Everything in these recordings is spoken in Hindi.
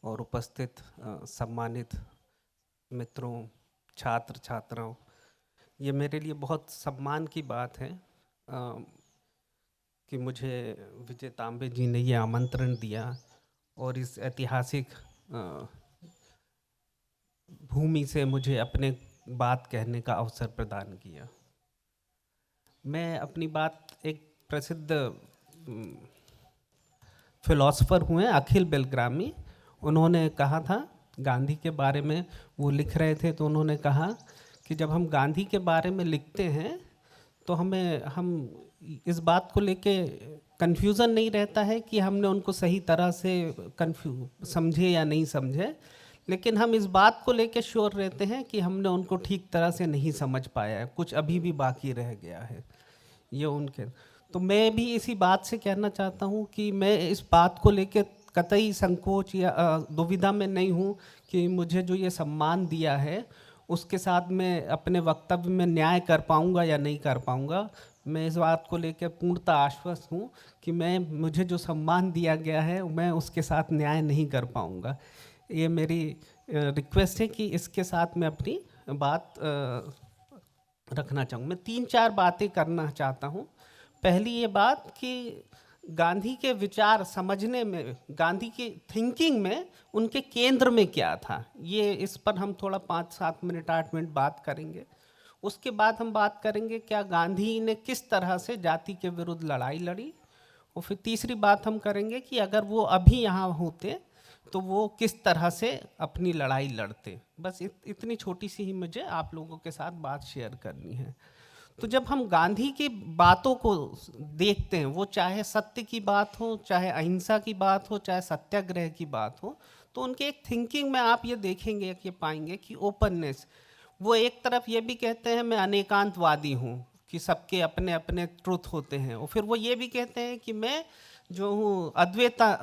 और उपस्थित सम्मानित मित्रों, छात्र छात्राओं, ये मेरे लिए बहुत सम्मान की बात है कि मुझे विजय तांबे जी ने ये आमंत्रण दिया और इस ऐतिहासिक भूमि से मुझे अपने बात कहने का अवसर प्रदान किया। मैं अपनी बात एक प्रसिद्ध फिलोसफर हुए अखिल बेलग्रामी, उन्होंने कहा था गांधी के बारे में, वो लिख रहे थे तो उन्होंने कहा कि जब हम गांधी के बारे में लिखते हैं तो हम इस बात को लेके कन्फ्यूज़न नहीं रहता है कि हमने उनको सही तरह से समझे या नहीं समझे, लेकिन हम इस बात को लेके श्योर रहते हैं कि हमने उनको ठीक तरह से नहीं समझ पाया है, कुछ अभी भी बाकी रह गया है। ये उनके, तो मैं भी इसी बात से कहना चाहता हूँ कि मैं इस बात को लेके कतई संकोच या दुविधा में नहीं हूँ कि मुझे जो ये सम्मान दिया है उसके साथ मैं अपने वक्तव्य में न्याय कर पाऊँगा या नहीं कर पाऊँगा। मैं इस बात को लेकर पूर्णतः आश्वस्त हूँ कि मुझे जो सम्मान दिया गया है मैं उसके साथ न्याय नहीं कर पाऊँगा। ये मेरी रिक्वेस्ट है कि इसके साथ मैं अपनी बात रखना चाहूँ। मैं 3-4 बातें करना चाहता हूँ। पहली ये बात कि गांधी के विचार समझने में, गांधी की थिंकिंग में उनके केंद्र में क्या था, ये इस पर हम थोड़ा 5-7 मिनट 8 मिनट बात करेंगे। उसके बाद हम बात करेंगे क्या गांधी ने किस तरह से जाति के विरुद्ध लड़ाई लड़ी, और फिर तीसरी बात हम करेंगे कि अगर वो अभी यहाँ होते तो वो किस तरह से अपनी लड़ाई लड़ते। बस इतनी छोटी सी ही मुझे आप लोगों के साथ बात शेयर करनी है। तो जब हम गांधी की बातों को देखते हैं, वो चाहे सत्य की बात हो, चाहे अहिंसा की बात हो, चाहे सत्याग्रह की बात हो, तो उनके एक थिंकिंग में आप ये देखेंगे कि पाएंगे कि ओपननेस, वो एक तरफ ये भी कहते हैं मैं अनेकांतवादी हूँ कि सबके अपने अपने ट्रुथ होते हैं, और फिर वो ये भी कहते हैं कि मैं जो हूँ अद्वैता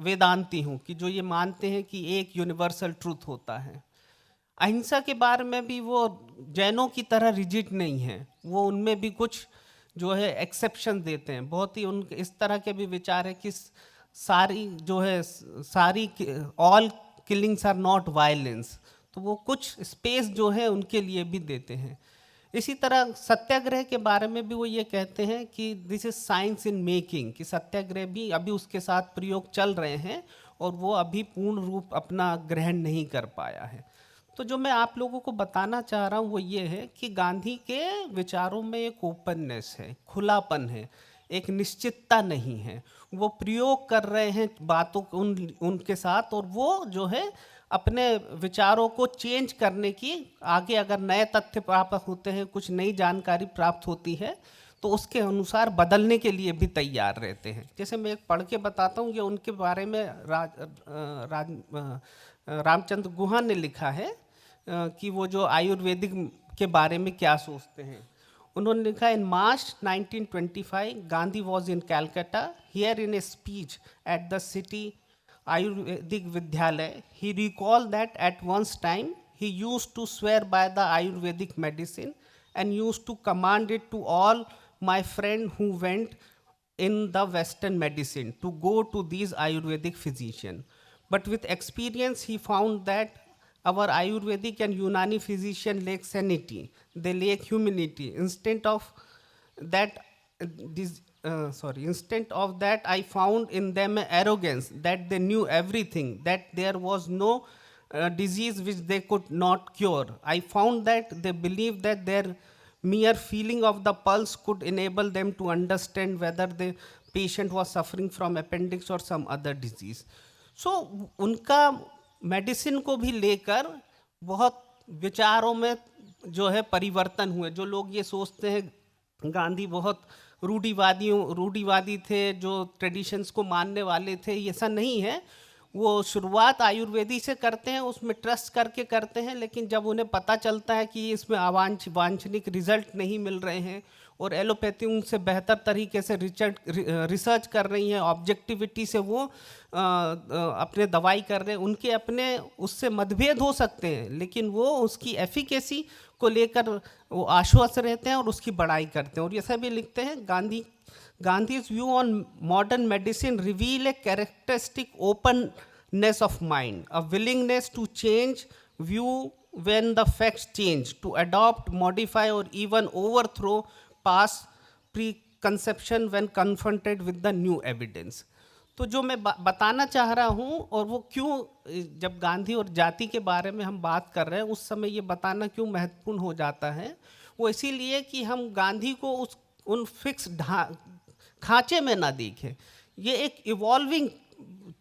वेदांती हूँ, कि जो ये मानते हैं कि एक यूनिवर्सल ट्रुथ होता है। अहिंसा के बारे में भी वो जैनों की तरह रिजिड नहीं है, वो उनमें भी कुछ जो है एक्सेप्शन देते हैं। बहुत ही उन इस तरह के भी विचार है कि सारी जो है सारी all killings are not violence, तो वो कुछ स्पेस जो है उनके लिए भी देते हैं। इसी तरह सत्याग्रह के बारे में भी वो ये कहते हैं कि this is science in making, कि सत्याग्रह भी अभी उसके साथ प्रयोग चल रहे हैं और वो अभी पूर्ण रूप अपना ग्रहण नहीं कर पाया है। तो जो मैं आप लोगों को बताना चाह रहा हूँ वो ये है कि गांधी के विचारों में एक ओपननेस है, खुलापन है, एक निश्चितता नहीं है। वो प्रयोग कर रहे हैं बातों को उनके साथ, और वो जो है अपने विचारों को चेंज करने की, आगे अगर नए तथ्य प्राप्त होते हैं, कुछ नई जानकारी प्राप्त होती है, तो उसके अनुसार बदलने के लिए भी तैयार रहते हैं। जैसे मैं एक पढ़ के बताता हूँ, ये उनके बारे में रामचंद्र गुहा ने लिखा है कि वो जो आयुर्वेदिक के बारे में क्या सोचते हैं। उन्होंने लिखा, इन मार्च 1925 Gandhi was in Calcutta, here in a speech at the city Ayurvedic Vidyalaya, he recalled that at once time he used to swear by the Ayurvedic medicine and used to command it to all my friends who went in the Western medicine to go to these Ayurvedic physicians. But with experience, he found that our Ayurvedic and Unani physician lack sanity, they lack humility. Instead of that, I found in them arrogance, that they knew everything, that there was no disease which they could not cure. I found that they believed that their mere feeling of the pulse could enable them to understand whether the patient was suffering from appendix or some other disease. So उनका मेडिसिन को भी लेकर बहुत विचारों में जो है परिवर्तन हुए। जो लोग ये सोचते हैं गांधी बहुत रूढ़िवादी थे, जो ट्रेडिशंस को मानने वाले थे, ये ऐसा नहीं है। वो शुरुआत आयुर्वेदी से करते हैं, उसमें ट्रस्ट करके करते हैं, लेकिन जब उन्हें पता चलता है कि इसमें वांछनिक रिजल्ट नहीं मिल रहे हैं और एलोपैथी उनसे बेहतर तरीके से रिसर्च कर रही है, ऑब्जेक्टिविटी से वो अपने दवाई कर रहे हैं, उनके अपने उससे मतभेद हो सकते हैं, लेकिन वो उसकी एफिकेसी को लेकर वो आश्वस्त रहते हैं और उसकी बड़ाई करते हैं। और ऐसा भी लिखते हैं, Gandhi's view on modern medicine reveal a characteristic open ness of mind, a willingness to change view when the facts change, to adopt, modify, or even overthrow past preconception when confronted with the new evidence. तो जो मैं बताना चाह रहा हूँ, और वो क्यों, जब गांधी और जाति के बारे में हम बात कर रहे हैं उस समय ये बताना क्यों महत्वपूर्ण हो जाता है, वो इसीलिए कि हम गांधी को उन फिक्स खांचे में ना देखें। ये एक इवॉल्विंग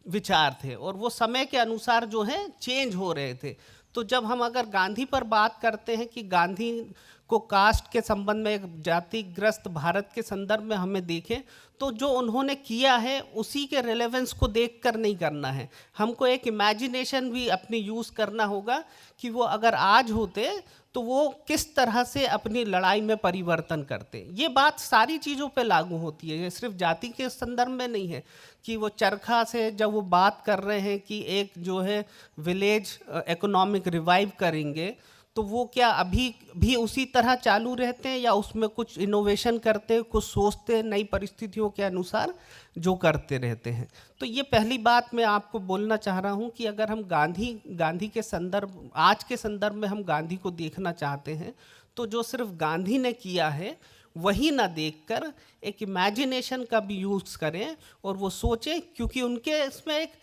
विचार थे और वो समय के अनुसार जो है चेंज हो रहे थे। तो जब हम अगर गांधी पर बात करते हैं कि गांधी को कास्ट के संबंध में, एक जातिग्रस्त भारत के संदर्भ में हमें देखें, तो जो उन्होंने किया है उसी के रेलेवेंस को देखकर नहीं करना है, हमको एक इमेजिनेशन भी अपनी यूज़ करना होगा कि वो अगर आज होते तो वो किस तरह से अपनी लड़ाई में परिवर्तन करते। ये बात सारी चीज़ों पे लागू होती है, ये सिर्फ जाति के संदर्भ में नहीं है कि वो चरखा से जब वो बात कर रहे हैं कि एक जो है विलेज इकोनॉमिक रिवाइव करेंगे, तो वो क्या अभी भी उसी तरह चालू रहते हैं या उसमें कुछ इनोवेशन करते हैं, कुछ सोचते हैं, नई परिस्थितियों के अनुसार जो करते रहते हैं। तो ये पहली बात मैं आपको बोलना चाह रहा हूँ कि अगर हम गांधी के संदर्भ, आज के संदर्भ में हम गांधी को देखना चाहते हैं, तो जो सिर्फ गांधी ने किया है वही ना देखकर एक इमेजिनेशन का भी यूज़ करें और वो सोचें, क्योंकि उनके इसमें एक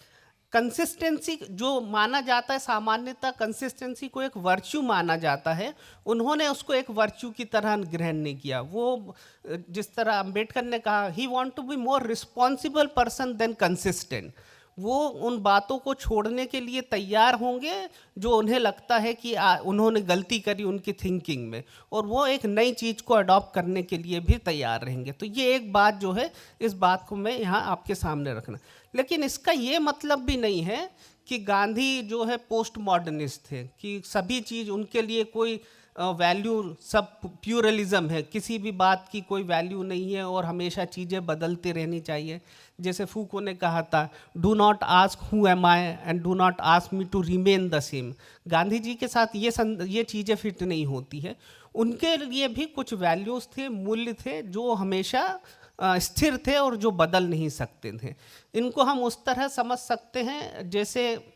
कंसिस्टेंसी जो माना जाता है, सामान्यतः कंसिस्टेंसी को एक वर्च्यू माना जाता है, उन्होंने उसको एक वर्च्यू की तरह ग्रहण नहीं किया। वो जिस तरह अंबेडकर ने कहा, he want to be more responsible person than consistent, वो उन बातों को छोड़ने के लिए तैयार होंगे जो उन्हें लगता है कि उन्होंने गलती करी उनकी थिंकिंग में, और वो एक नई चीज़ को अडॉप्ट करने के लिए भी तैयार रहेंगे। तो ये एक बात जो है, इस बात को मैं यहाँ आपके सामने रखना। लेकिन इसका ये मतलब भी नहीं है कि गांधी जो है पोस्ट मॉडर्निस्ट थे, कि सभी चीज़ उनके लिए कोई वैल्यू, सब प्यूरलिज्म है, किसी भी बात की कोई वैल्यू नहीं है और हमेशा चीज़ें बदलती रहनी चाहिए। जैसे फूको ने कहा था, do not ask who am I and do not ask me to remain the same. Gandhi ji के साथ ये चीज़ें फिट नहीं होती है। उनके लिए भी कुछ वैल्यूज़ थे, मूल्य थे जो हमेशा स्थिर थे और जो बदल नहीं सकते थे। इनको हम उस तरह समझ सकते हैं जैसे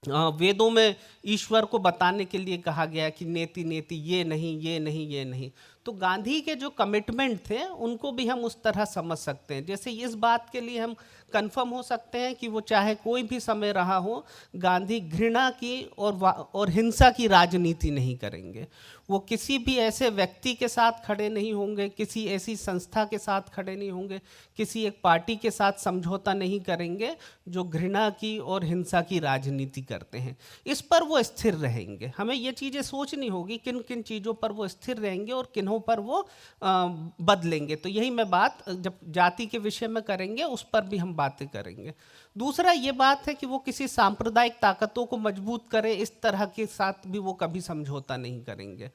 वेदों में ईश्वर को बताने के लिए कहा गया कि नेति नेति, ये नहीं, ये नहीं, ये नहीं। तो गांधी के जो कमिटमेंट थे उनको भी हम उस तरह समझ सकते हैं। जैसे इस बात के लिए हम कंफर्म हो सकते हैं कि वो चाहे कोई भी समय रहा हो, गांधी घृणा की और हिंसा की राजनीति नहीं करेंगे। वो किसी भी ऐसे व्यक्ति के साथ खड़े नहीं होंगे, किसी ऐसी संस्था के साथ खड़े नहीं होंगे, किसी एक पार्टी के साथ समझौता नहीं करेंगे जो घृणा की और हिंसा की राजनीति करते हैं। इस पर वो स्थिर रहेंगे। हमें ये चीज़ें सोचनी होगी किन किन चीज़ों पर वो स्थिर रहेंगे और किन्हों पर वो बदलेंगे। तो यही मैं बात जब जाति के विषय में करेंगे उस पर भी हम बातें करेंगे। दूसरा ये बात है कि वो किसी सांप्रदायिक ताकतों को मजबूत करें, इस तरह के साथ भी वो कभी समझौता नहीं करेंगे।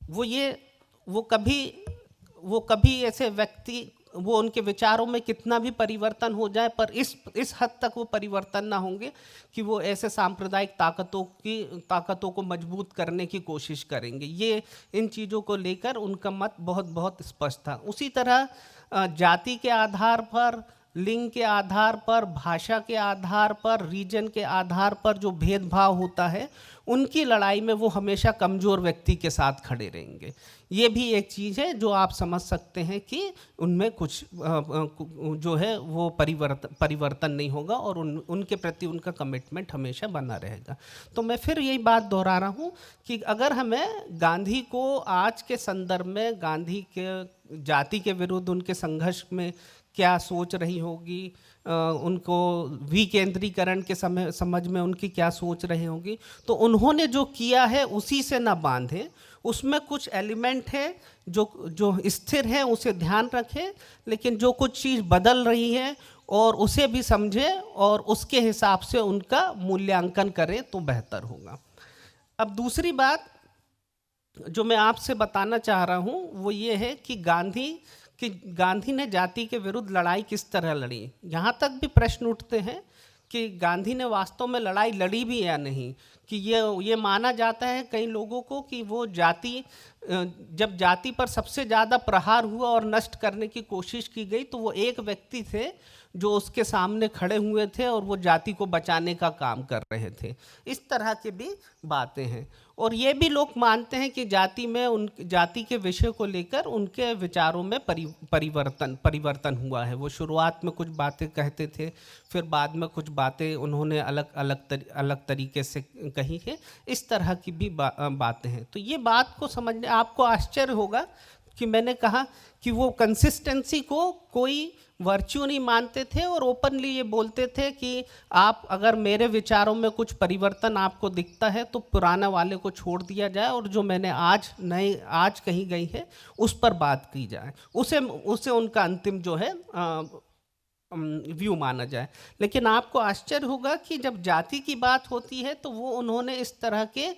वो कभी ऐसे व्यक्ति, वो उनके विचारों में कितना भी परिवर्तन हो जाए, पर इस हद तक वो परिवर्तन ना होंगे कि वो ऐसे सांप्रदायिक ताकतों को मजबूत करने की कोशिश करेंगे। ये इन चीज़ों को लेकर उनका मत बहुत बहुत स्पष्ट था। उसी तरह जाति के आधार पर, लिंग के आधार पर, भाषा के आधार पर, रीजन के आधार पर जो भेदभाव होता है, उनकी लड़ाई में वो हमेशा कमज़ोर व्यक्ति के साथ खड़े रहेंगे। ये भी एक चीज़ है जो आप समझ सकते हैं कि उनमें कुछ जो है वो परिवर्तन नहीं होगा और उनके प्रति उनका कमिटमेंट हमेशा बना रहेगा। तो मैं फिर यही बात दोहरा रहा हूँ कि अगर हमें गांधी को आज के संदर्भ में, गांधी के जाति के विरुद्ध उनके संघर्ष में क्या सोच रही होगी, उनको विकेंद्रीकरण के समझ में उनकी क्या सोच रही होगी, तो उन्होंने जो किया है उसी से ना बांधे। उसमें कुछ एलिमेंट है जो स्थिर है, उसे ध्यान रखें, लेकिन जो कुछ चीज़ बदल रही है और उसे भी समझें और उसके हिसाब से उनका मूल्यांकन करें तो बेहतर होगा। अब दूसरी बात जो मैं आपसे बताना चाह रहा हूँ वो ये है कि गांधी ने जाति के विरुद्ध लड़ाई किस तरह लड़ी। यहाँ तक भी प्रश्न उठते हैं कि गांधी ने वास्तव में लड़ाई लड़ी भी या नहीं, कि ये माना जाता है कई लोगों को कि वो जाति, जब जाति पर सबसे ज़्यादा प्रहार हुआ और नष्ट करने की कोशिश की गई तो वो एक व्यक्ति थे जो उसके सामने खड़े हुए थे और वो जाति को बचाने का काम कर रहे थे। इस तरह की भी बातें हैं। और ये भी लोग मानते हैं कि जाति में उन जाति के विषय को लेकर उनके विचारों में परिवर्तन हुआ है। वो शुरुआत में कुछ बातें कहते थे, फिर बाद में कुछ बातें उन्होंने अलग तरीके से कही है। इस तरह की भी बातें हैं। तो ये बात को समझने आपको आश्चर्य होगा कि मैंने कहा कि वो कंसिस्टेंसी को कोई वर्च्यू नहीं मानते थे और ओपनली ये बोलते थे कि आप अगर मेरे विचारों में कुछ परिवर्तन आपको दिखता है तो पुराना वाले को छोड़ दिया जाए और जो मैंने आज कही गई है उस पर बात की जाए, उसे उनका अंतिम जो है व्यू माना जाए। लेकिन आपको आश्चर्य होगा कि जब जाति की बात होती है तो वो उन्होंने इस तरह के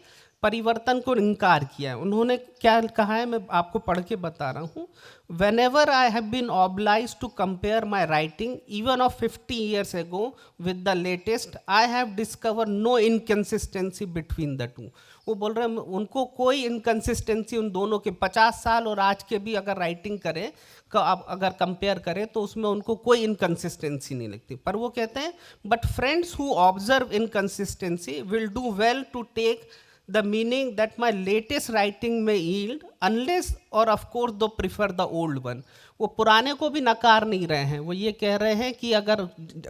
परिवर्तन को इनकार किया है। उन्होंने क्या कहा है, मैं आपको पढ़ के बता रहा हूँ। Whenever I have been obliged to compare my writing even of 50 years ago with the latest, I have discovered no inconsistency between the two। वो बोल रहे हैं उनको कोई इनकन्सिस्टेंसी उन दोनों के 50 साल और आज के भी अगर राइटिंग करें अगर कंपेयर करें तो उसमें उनको कोई इनकन्सिस्टेंसी नहीं लगती। पर वो कहते हैं but friends who observe inconsistency will do well to take the meaning that my latest writing may yield unless or of course they prefer the old one। वो पुराने को भी नकार नहीं रहे हैं, वो ये कह रहे हैं कि अगर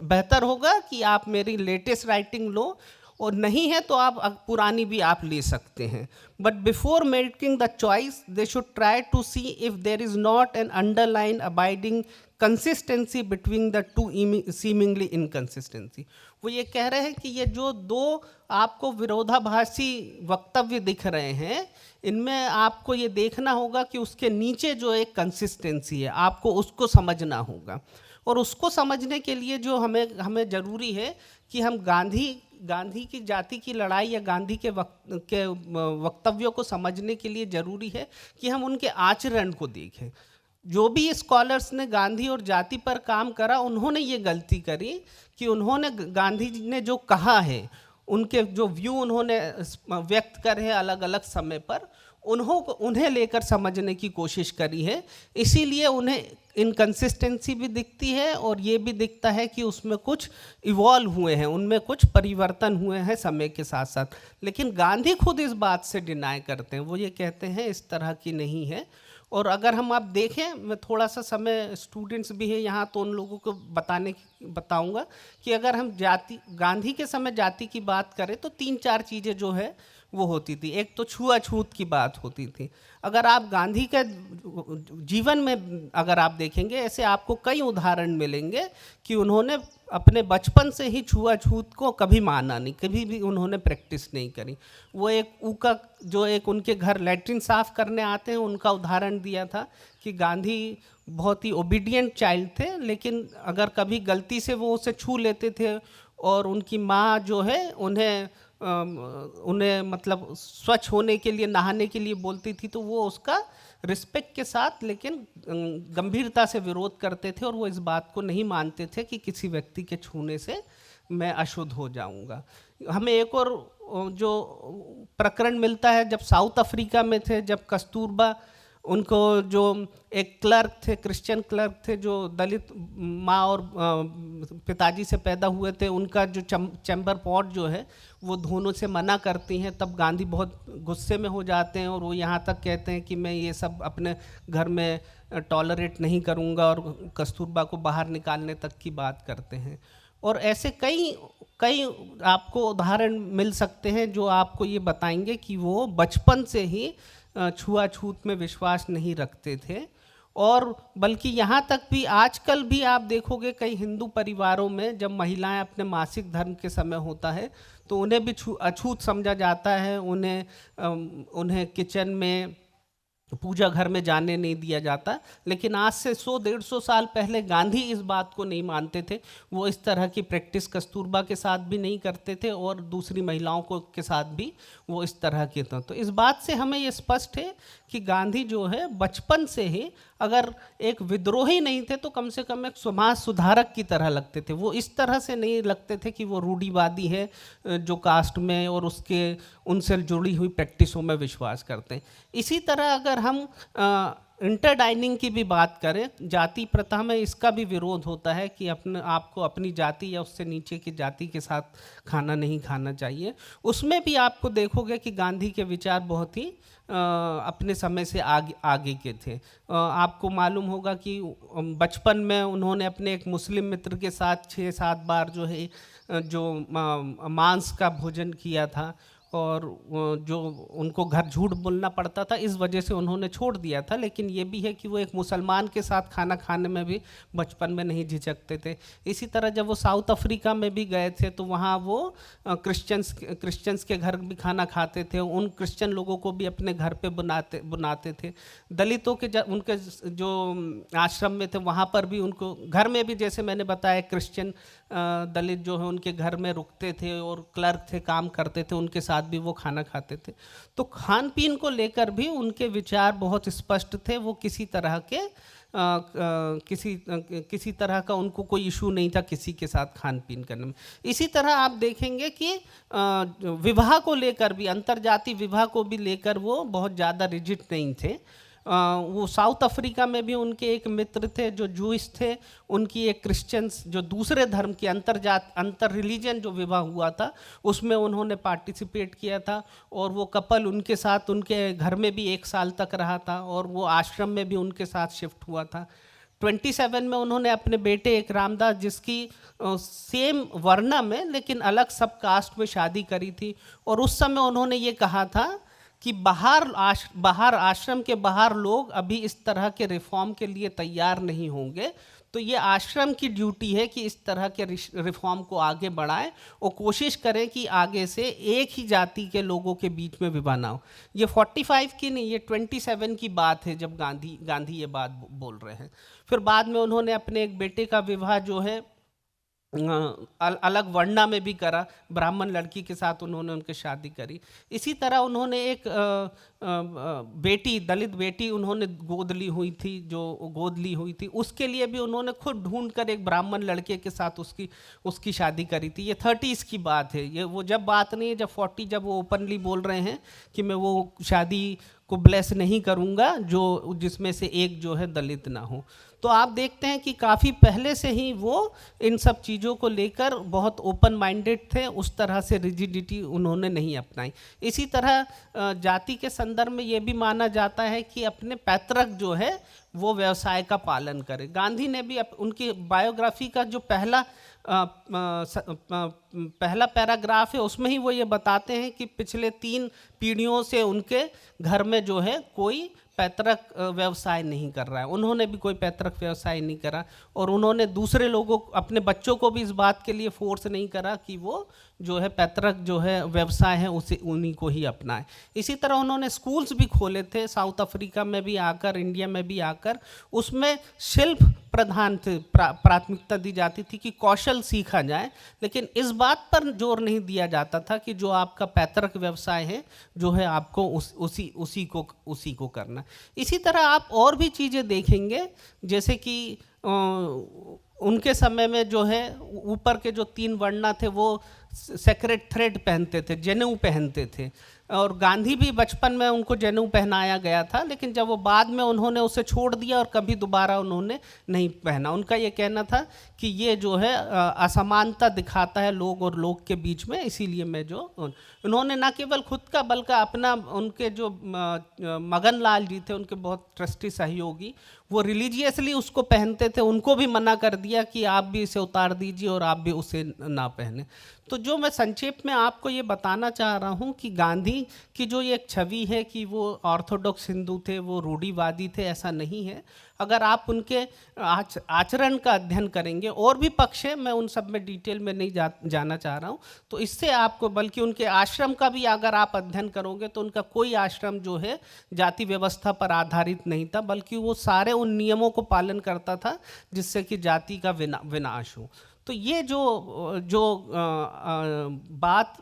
बेहतर होगा कि आप मेरी लेटेस्ट राइटिंग लो और नहीं है तो आप पुरानी भी आप ले सकते हैं। But before making the choice they should try to see if there is not an underline abiding consistency between the two seemingly inconsistency. वो ये कह रहे हैं कि ये जो दो आपको विरोधाभासी वक्तव्य दिख रहे हैं इनमें आपको ये देखना होगा कि उसके नीचे जो एक कंसिस्टेंसी है आपको उसको समझना होगा। और उसको समझने के लिए जो हमें ज़रूरी है कि हम गांधी की जाति की लड़ाई या गांधी के वक्तव्यों को समझने के लिए ज़रूरी है कि हम उनके आचरण को देखें। जो भी स्कॉलर्स ने गांधी और जाति पर काम करा उन्होंने ये गलती करी कि उन्होंने गांधी जी ने जो कहा है उनके जो व्यू उन्होंने व्यक्त करे हैं अलग अलग समय पर उन्हें लेकर समझने की कोशिश करी है। इसीलिए उन्हें इनकन्सिस्टेंसी भी दिखती है और ये भी दिखता है कि उसमें कुछ इवॉल्व हुए हैं, उनमें कुछ परिवर्तन हुए हैं समय के साथ साथ। लेकिन गांधी खुद इस बात से डिनाई करते हैं, वो ये कहते हैं इस तरह की नहीं है। और अगर हम आप देखें, मैं थोड़ा सा समय स्टूडेंट्स भी है यहाँ तो उन लोगों को बताऊंगा कि अगर हम गांधी के समय जाति की बात करें तो 3-4 चीज़ें जो है वो होती थी। एक तो छुआछूत की बात होती थी। अगर आप गांधी के जीवन में अगर आप देखेंगे ऐसे आपको कई उदाहरण मिलेंगे कि उन्होंने अपने बचपन से ही छुआछूत को कभी माना नहीं, कभी भी उन्होंने प्रैक्टिस नहीं करी। वो एक उनके घर लैट्रिन साफ करने आते हैं उनका उदाहरण दिया था कि गांधी बहुत ही ओबीडियंट चाइल्ड थे, लेकिन अगर कभी गलती से वो उसे छू लेते थे और उनकी माँ जो है उन्हें मतलब स्वच्छ होने के लिए नहाने के लिए बोलती थी तो वो उसका रिस्पेक्ट के साथ लेकिन गंभीरता से विरोध करते थे और वो इस बात को नहीं मानते थे कि किसी व्यक्ति के छूने से मैं अशुद्ध हो जाऊंगा। हमें एक और जो प्रकरण मिलता है जब साउथ अफ्रीका में थे, जब कस्तूरबा उनको जो एक क्लर्क थे, क्रिश्चियन क्लर्क थे जो दलित माँ और पिताजी से पैदा हुए थे, उनका जो चैम्बर पॉट जो है वो धोने से मना करती हैं। तब गांधी बहुत गुस्से में हो जाते हैं और वो यहाँ तक कहते हैं कि मैं ये सब अपने घर में टॉलरेट नहीं करूँगा और कस्तूरबा को बाहर निकालने तक की बात करते हैं। और ऐसे कई आपको उदाहरण मिल सकते हैं जो आपको ये बताएंगे कि वो बचपन से ही छुआछूत में विश्वास नहीं रखते थे। और बल्कि यहाँ तक भी आजकल भी आप देखोगे कई हिंदू परिवारों में जब महिलाएं अपने मासिक धर्म के समय होता है तो उन्हें भी अछूत समझा जाता है, उन्हें किचन में पूजा घर में जाने नहीं दिया जाता। लेकिन आज से 100-150 साल पहले गांधी इस बात को नहीं मानते थे, वो इस तरह की प्रैक्टिस कस्तूरबा के साथ भी नहीं करते थे और दूसरी महिलाओं के साथ भी वो इस तरह के थे। तो इस बात से हमें ये स्पष्ट है कि गांधी जो है बचपन से ही अगर एक विद्रोही नहीं थे तो कम से कम एक समाज सुधारक की तरह लगते थे। वो इस तरह से नहीं लगते थे कि वो रूढ़िवादी है जो कास्ट में और उसके उनसे जुड़ी हुई प्रैक्टिसों में विश्वास करते हैं। इसी तरह अगर हम इंटर डाइनिंग की भी बात करें, जाति प्रथा में इसका भी विरोध होता है कि अपने आपको अपनी जाति या उससे नीचे की जाति के साथ खाना नहीं खाना चाहिए। उसमें भी आपको देखोगे कि गांधी के विचार बहुत ही अपने समय से आगे के थे। आपको मालूम होगा कि बचपन में उन्होंने अपने एक मुस्लिम मित्र के साथ 6-7 बार जो है जो मांस का भोजन किया था, और जो उनको घर झूठ बोलना पड़ता था इस वजह से उन्होंने छोड़ दिया था। लेकिन ये भी है कि वो एक मुसलमान के साथ खाना खाने में भी बचपन में नहीं झिझकते थे। इसी तरह जब वो साउथ अफ्रीका में भी गए थे तो वहाँ वो क्रिश्चियंस के घर भी खाना खाते थे, उन क्रिश्चियन लोगों को भी अपने घर पे बुनाते थे। दलितों के उनके जो आश्रम में थे वहाँ पर भी उनको घर में भी, जैसे मैंने बताया, क्रिश्चियन दलित जो है उनके घर में रुकते थे और क्लर्क थे, काम करते थे, उनके साथ भी वो खाना खाते थे। तो खान पीन को लेकर भी उनके विचार बहुत स्पष्ट थे। वो किसी तरह के किसी तरह का उनको कोई इशू नहीं था किसी के साथ खान पीन करने में। इसी तरह आप देखेंगे कि विवाह को लेकर भी, अंतरजातीय विवाह को भी लेकर वो बहुत ज़्यादा रिजिड नहीं थे। वो साउथ अफ्रीका में भी उनके एक मित्र थे जो जूइश थे, उनकी एक क्रिश्चियंस जो दूसरे धर्म की अंतर रिलीजन जो विवाह हुआ था उसमें उन्होंने पार्टिसिपेट किया था, और वो कपल उनके साथ उनके घर में भी 1 साल तक रहा था, और वो आश्रम में भी उनके साथ शिफ्ट हुआ था। 27 में उन्होंने अपने बेटे एक रामदास, जिसकी सेम वर्ण में लेकिन अलग सब कास्ट में शादी करी थी, और उस समय उन्होंने ये कहा था कि बाहर आश्रम के बाहर लोग अभी इस तरह के रिफॉर्म के लिए तैयार नहीं होंगे, तो ये आश्रम की ड्यूटी है कि इस तरह के रिफॉर्म को आगे बढ़ाएं और कोशिश करें कि आगे से एक ही जाति के लोगों के बीच में विवाह ना हो। ये 45 की नहीं, ये 27 की बात है जब गांधी ये बात बोल रहे हैं। फिर बाद में उन्होंने अपने एक बेटे का विवाह जो है अलग वर्णा में भी करा, ब्राह्मण लड़की के साथ उन्होंने उनकी शादी करी। इसी तरह उन्होंने एक बेटी, दलित बेटी उन्होंने गोद ली हुई थी, उसके लिए भी उन्होंने खुद ढूंढकर एक ब्राह्मण लड़के के साथ उसकी शादी करी थी। ये 30s की बात है, ये वो जब बात नहीं है जब 40 जब वो ओपनली बोल रहे हैं कि मैं वो शादी को ब्लेस नहीं करूँगा जो जिसमें से एक जो है दलित ना हो। तो आप देखते हैं कि काफ़ी पहले से ही वो इन सब चीज़ों को लेकर बहुत ओपन माइंडेड थे, उस तरह से रिजिडिटी उन्होंने नहीं अपनाई। इसी तरह जाति के संदर्भ में ये भी माना जाता है कि अपने पैतृक जो है वो व्यवसाय का पालन करे। गांधी ने भी उनकी बायोग्राफी का जो पहला पैराग्राफ है उसमें ही वो ये बताते हैं कि पिछले 3 पीढ़ियों से उनके घर में जो है कोई पैतृक व्यवसाय नहीं कर रहा है, उन्होंने भी कोई पैतृक व्यवसाय नहीं करा, और उन्होंने दूसरे लोगों, अपने बच्चों को भी इस बात के लिए फोर्स नहीं करा कि वो जो है पैतृक जो है व्यवसाय है उसे उन्हीं को ही अपनाए। इसी तरह उन्होंने स्कूल्स भी खोले थे साउथ अफ्रीका में भी आकर, इंडिया में भी आकर, उसमें शिल्प प्रधान थे, प्राथमिकता दी जाती थी कि कौशल सीखा जाए, लेकिन इस बात पर जोर नहीं दिया जाता था कि जो आपका पैतृक व्यवसाय है जो है आपको उसी को करना। इसी तरह आप और भी चीज़ें देखेंगे, जैसे कि उनके समय में जो है ऊपर के जो 3 वर्णा थे वो सेक्रेट थ्रेड पहनते थे, जनेऊ पहनते थे, और गांधी भी बचपन में उनको जनेऊ पहनाया गया था, लेकिन जब वो बाद में उन्होंने उसे छोड़ दिया और कभी दोबारा उन्होंने नहीं पहना। उनका ये कहना था कि ये जो है असमानता दिखाता है लोग और लोग के बीच में, इसीलिए मैं जो उन्होंने ना केवल खुद का बल्कि अपना, उनके जो मगन लाल जी थे उनके बहुत ट्रस्टी सहयोगी, वो रिलीजियसली उसको पहनते थे, उनको भी मना कर दिया कि आप भी इसे उतार दीजिए और आप भी उसे ना पहने। तो जो मैं संक्षेप में आपको ये बताना चाह रहा हूँ कि गांधी की जो ये एक छवि है कि वो ऑर्थोडॉक्स हिंदू थे, वो रूढ़िवादी थे, ऐसा नहीं है। अगर आप उनके आचरण का अध्ययन करेंगे, और भी पक्ष है, मैं उन सब में डिटेल में नहीं जाना चाह रहा हूँ, तो इससे आपको, बल्कि उनके आश्रम का भी अगर आप अध्ययन करोगे तो उनका कोई आश्रम जो है जाति व्यवस्था पर आधारित नहीं था, बल्कि वो सारे उन नियमों को पालन करता था जिससे कि जाति का विनाश हो। तो ये जो बात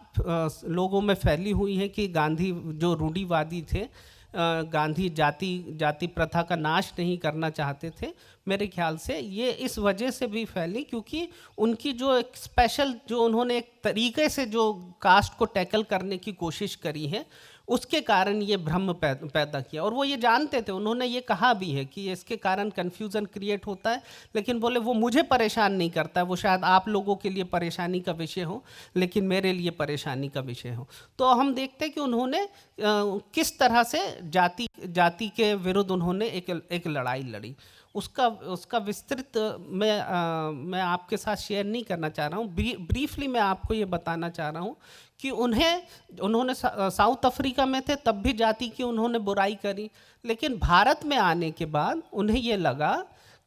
लोगों में फैली हुई है कि गांधी जो रूढ़िवादी थे, गांधी जाति प्रथा का नाश नहीं करना चाहते थे। मेरे ख्याल से ये इस वजह से भी फैली क्योंकि उनकी जो एक स्पेशल, जो उन्होंने एक तरीके से जो कास्ट को टैकल करने की कोशिश करी है, उसके कारण ये भ्रम पैदा किया। और वो ये जानते थे, उन्होंने ये कहा भी है कि इसके कारण कन्फ्यूज़न क्रिएट होता है, लेकिन बोले वो मुझे परेशान नहीं करता है, वो शायद आप लोगों के लिए परेशानी का विषय हो, लेकिन मेरे लिए परेशानी का विषय हो। तो हम देखते हैं कि उन्होंने किस तरह से जाति के विरुद्ध उन्होंने एक लड़ाई लड़ी। उसका विस्तृत मैं आपके साथ शेयर नहीं करना चाह रहा हूँ। ब्रीफली मैं आपको ये बताना चाह रहा हूँ कि उन्होंने साउथ अफ्रीका में थे तब भी जाति की उन्होंने बुराई करी, लेकिन भारत में आने के बाद उन्हें ये लगा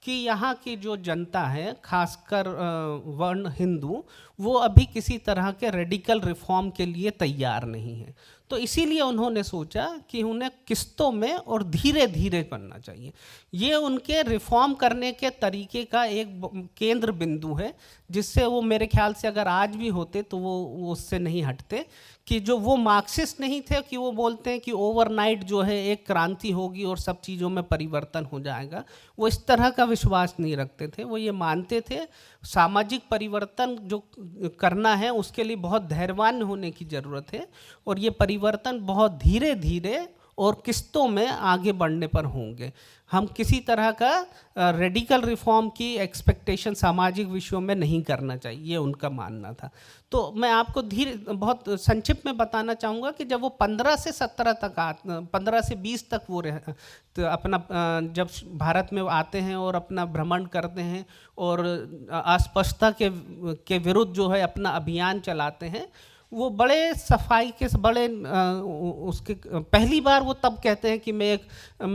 कि यहाँ की जो जनता है, खासकर वर्ण हिंदू, वो अभी किसी तरह के रेडिकल रिफॉर्म के लिए तैयार नहीं है। तो इसीलिए उन्होंने सोचा कि उन्हें किस्तों में और धीरे धीरे करना चाहिए। ये उनके रिफॉर्म करने के तरीके का एक केंद्र बिंदु है, जिससे वो मेरे ख्याल से अगर आज भी होते तो वो उससे नहीं हटते। कि जो वो मार्क्सिस्ट नहीं थे कि वो बोलते हैं कि ओवरनाइट जो है एक क्रांति होगी और सब चीज़ों में परिवर्तन हो जाएगा। वो इस तरह का विश्वास नहीं रखते थे। वो ये मानते थे सामाजिक परिवर्तन जो करना है उसके लिए बहुत धैर्यवान होने की ज़रूरत है, और ये परिवर्तन बहुत धीरे धीरे और किस्तों में आगे बढ़ने पर होंगे। हम किसी तरह का रेडिकल रिफॉर्म की एक्सपेक्टेशन सामाजिक विषयों में नहीं करना चाहिए, ये उनका मानना था। तो मैं आपको बहुत संक्षिप्त में बताना चाहूँगा कि जब वो 15 से 17 तक 15 से 20 तक वो तो अपना जब भारत में आते हैं और अपना भ्रमण करते हैं और अस्पृश्यता के विरुद्ध जो है अपना अभियान चलाते हैं, वो बड़े सफाई के बड़े उसके पहली बार वो तब कहते हैं कि मैं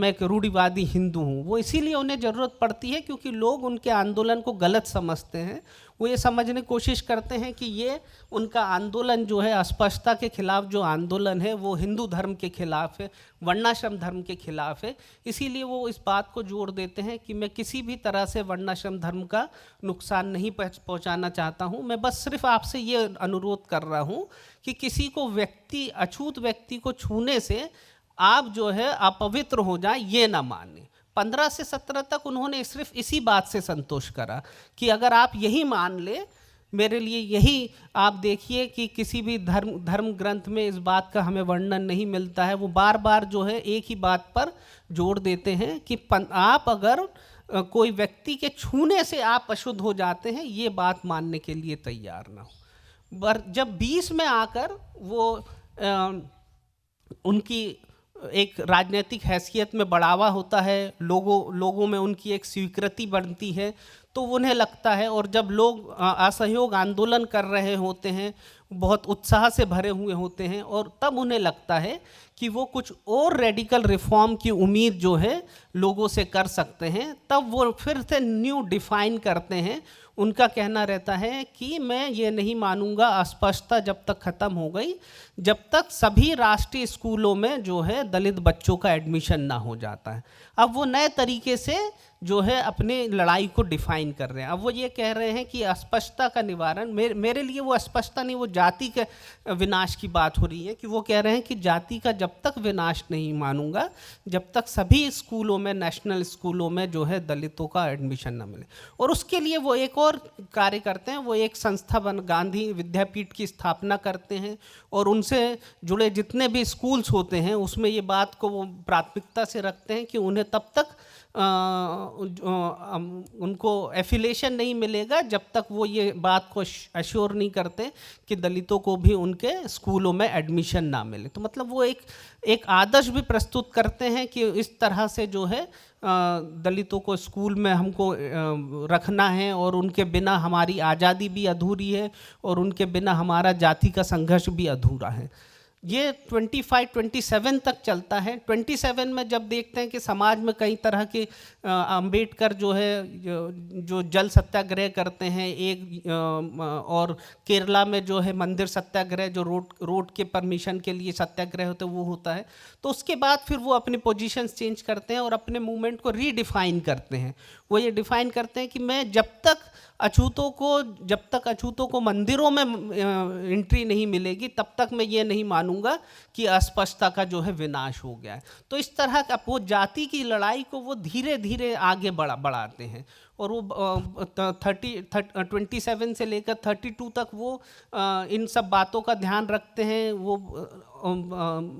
एक रूढ़िवादी हिंदू हूँ। वो इसीलिए उन्हें ज़रूरत पड़ती है क्योंकि लोग उनके आंदोलन को गलत समझते हैं। वो ये समझने की कोशिश करते हैं कि ये उनका आंदोलन जो है अस्पृश्यता के खिलाफ जो आंदोलन है वो हिंदू धर्म के खिलाफ है, वर्णाश्रम धर्म के खिलाफ है। इसीलिए वो इस बात को जोर देते हैं कि मैं किसी भी तरह से वर्णाश्रम धर्म का नुकसान नहीं पहुंचाना चाहता हूं। मैं बस सिर्फ आपसे ये अनुरोध कर रहा हूं कि किसी को अछूत व्यक्ति को छूने से आप जो है अपवित्र हो जाए, ये ना माने। 15 से 17 तक उन्होंने सिर्फ इसी बात से संतोष करा कि अगर आप यही मान ले, मेरे लिए यही, आप देखिए कि किसी भी धर्म ग्रंथ में इस बात का हमें वर्णन नहीं मिलता है। वो बार बार जो है एक ही बात पर जोर देते हैं कि आप अगर कोई व्यक्ति के छूने से आप अशुद्ध हो जाते हैं, ये बात मानने के लिए तैयार ना हो। जब 20 में आकर वो उनकी एक राजनीतिक हैसियत में बढ़ावा होता है, लोगों में उनकी एक स्वीकृति बढ़ती है, तो उन्हें लगता है, और जब लोग असहयोग आंदोलन कर रहे होते हैं, बहुत उत्साह से भरे हुए होते हैं, और तब उन्हें लगता है कि वो कुछ और रेडिकल रिफॉर्म की उम्मीद जो है लोगों से कर सकते हैं, तब वो फिर से न्यू डिफाइन करते हैं। उनका कहना रहता है कि मैं ये नहीं मानूंगा अस्पृश्यता जब तक ख़त्म हो गई, जब तक सभी राष्ट्रीय स्कूलों में जो है दलित बच्चों का एडमिशन ना हो जाता है। अब वो नए तरीके से जो है अपनी लड़ाई को डिफाइन कर रहे हैं। अब वो ये कह रहे हैं कि अस्पृश्यता का निवारण, मेरे लिए वो अस्पृश्यता नहीं, वो जाति के विनाश की बात हो रही है। कि वो कह रहे हैं कि जाति का जब तक विनाश नहीं मानूंगा, जब तक सभी स्कूलों में, नेशनल स्कूलों में जो है दलितों का एडमिशन ना मिले। और उसके लिए वो एक और कार्य करते हैं, वो एक संस्था गांधी विद्यापीठ की स्थापना करते हैं, और उनसे जुड़े जितने भी स्कूल्स होते हैं उसमें ये बात को वो प्राथमिकता से रखते हैं कि उन्हें तब तक उनको एफिलेशन नहीं मिलेगा जब तक वो ये बात को अश्योर नहीं करते कि दलितों को भी उनके स्कूलों में एडमिशन ना मिले। तो मतलब वो एक आदर्श भी प्रस्तुत करते हैं कि इस तरह से जो है दलितों को स्कूल में हमको रखना है, और उनके बिना हमारी आज़ादी भी अधूरी है, और उनके बिना हमारा जाति का संघर्ष भी अधूरा है। ये 25-27 तक चलता है। 27 में जब देखते हैं कि समाज में कई तरह के अंबेडकर जो है जो जल सत्याग्रह करते हैं, और केरला में जो है मंदिर सत्याग्रह, जो रोड के परमिशन के लिए सत्याग्रह होता है, वो होता है। तो उसके बाद फिर वो अपनी पोजीशंस चेंज करते हैं और अपने मूवमेंट को रीडिफाइन करते हैं। वो ये डिफाइन करते हैं कि मैं जब तक अछूतों को मंदिरों में एंट्री नहीं मिलेगी तब तक मैं ये नहीं मानूंगा कि अस्पृश्यता का जो है विनाश हो गया है। तो इस तरह का वो जाति की लड़ाई को वो धीरे धीरे आगे बढ़ाते हैं और वो 27 से लेकर 32 तक वो इन सब बातों का ध्यान रखते हैं। वो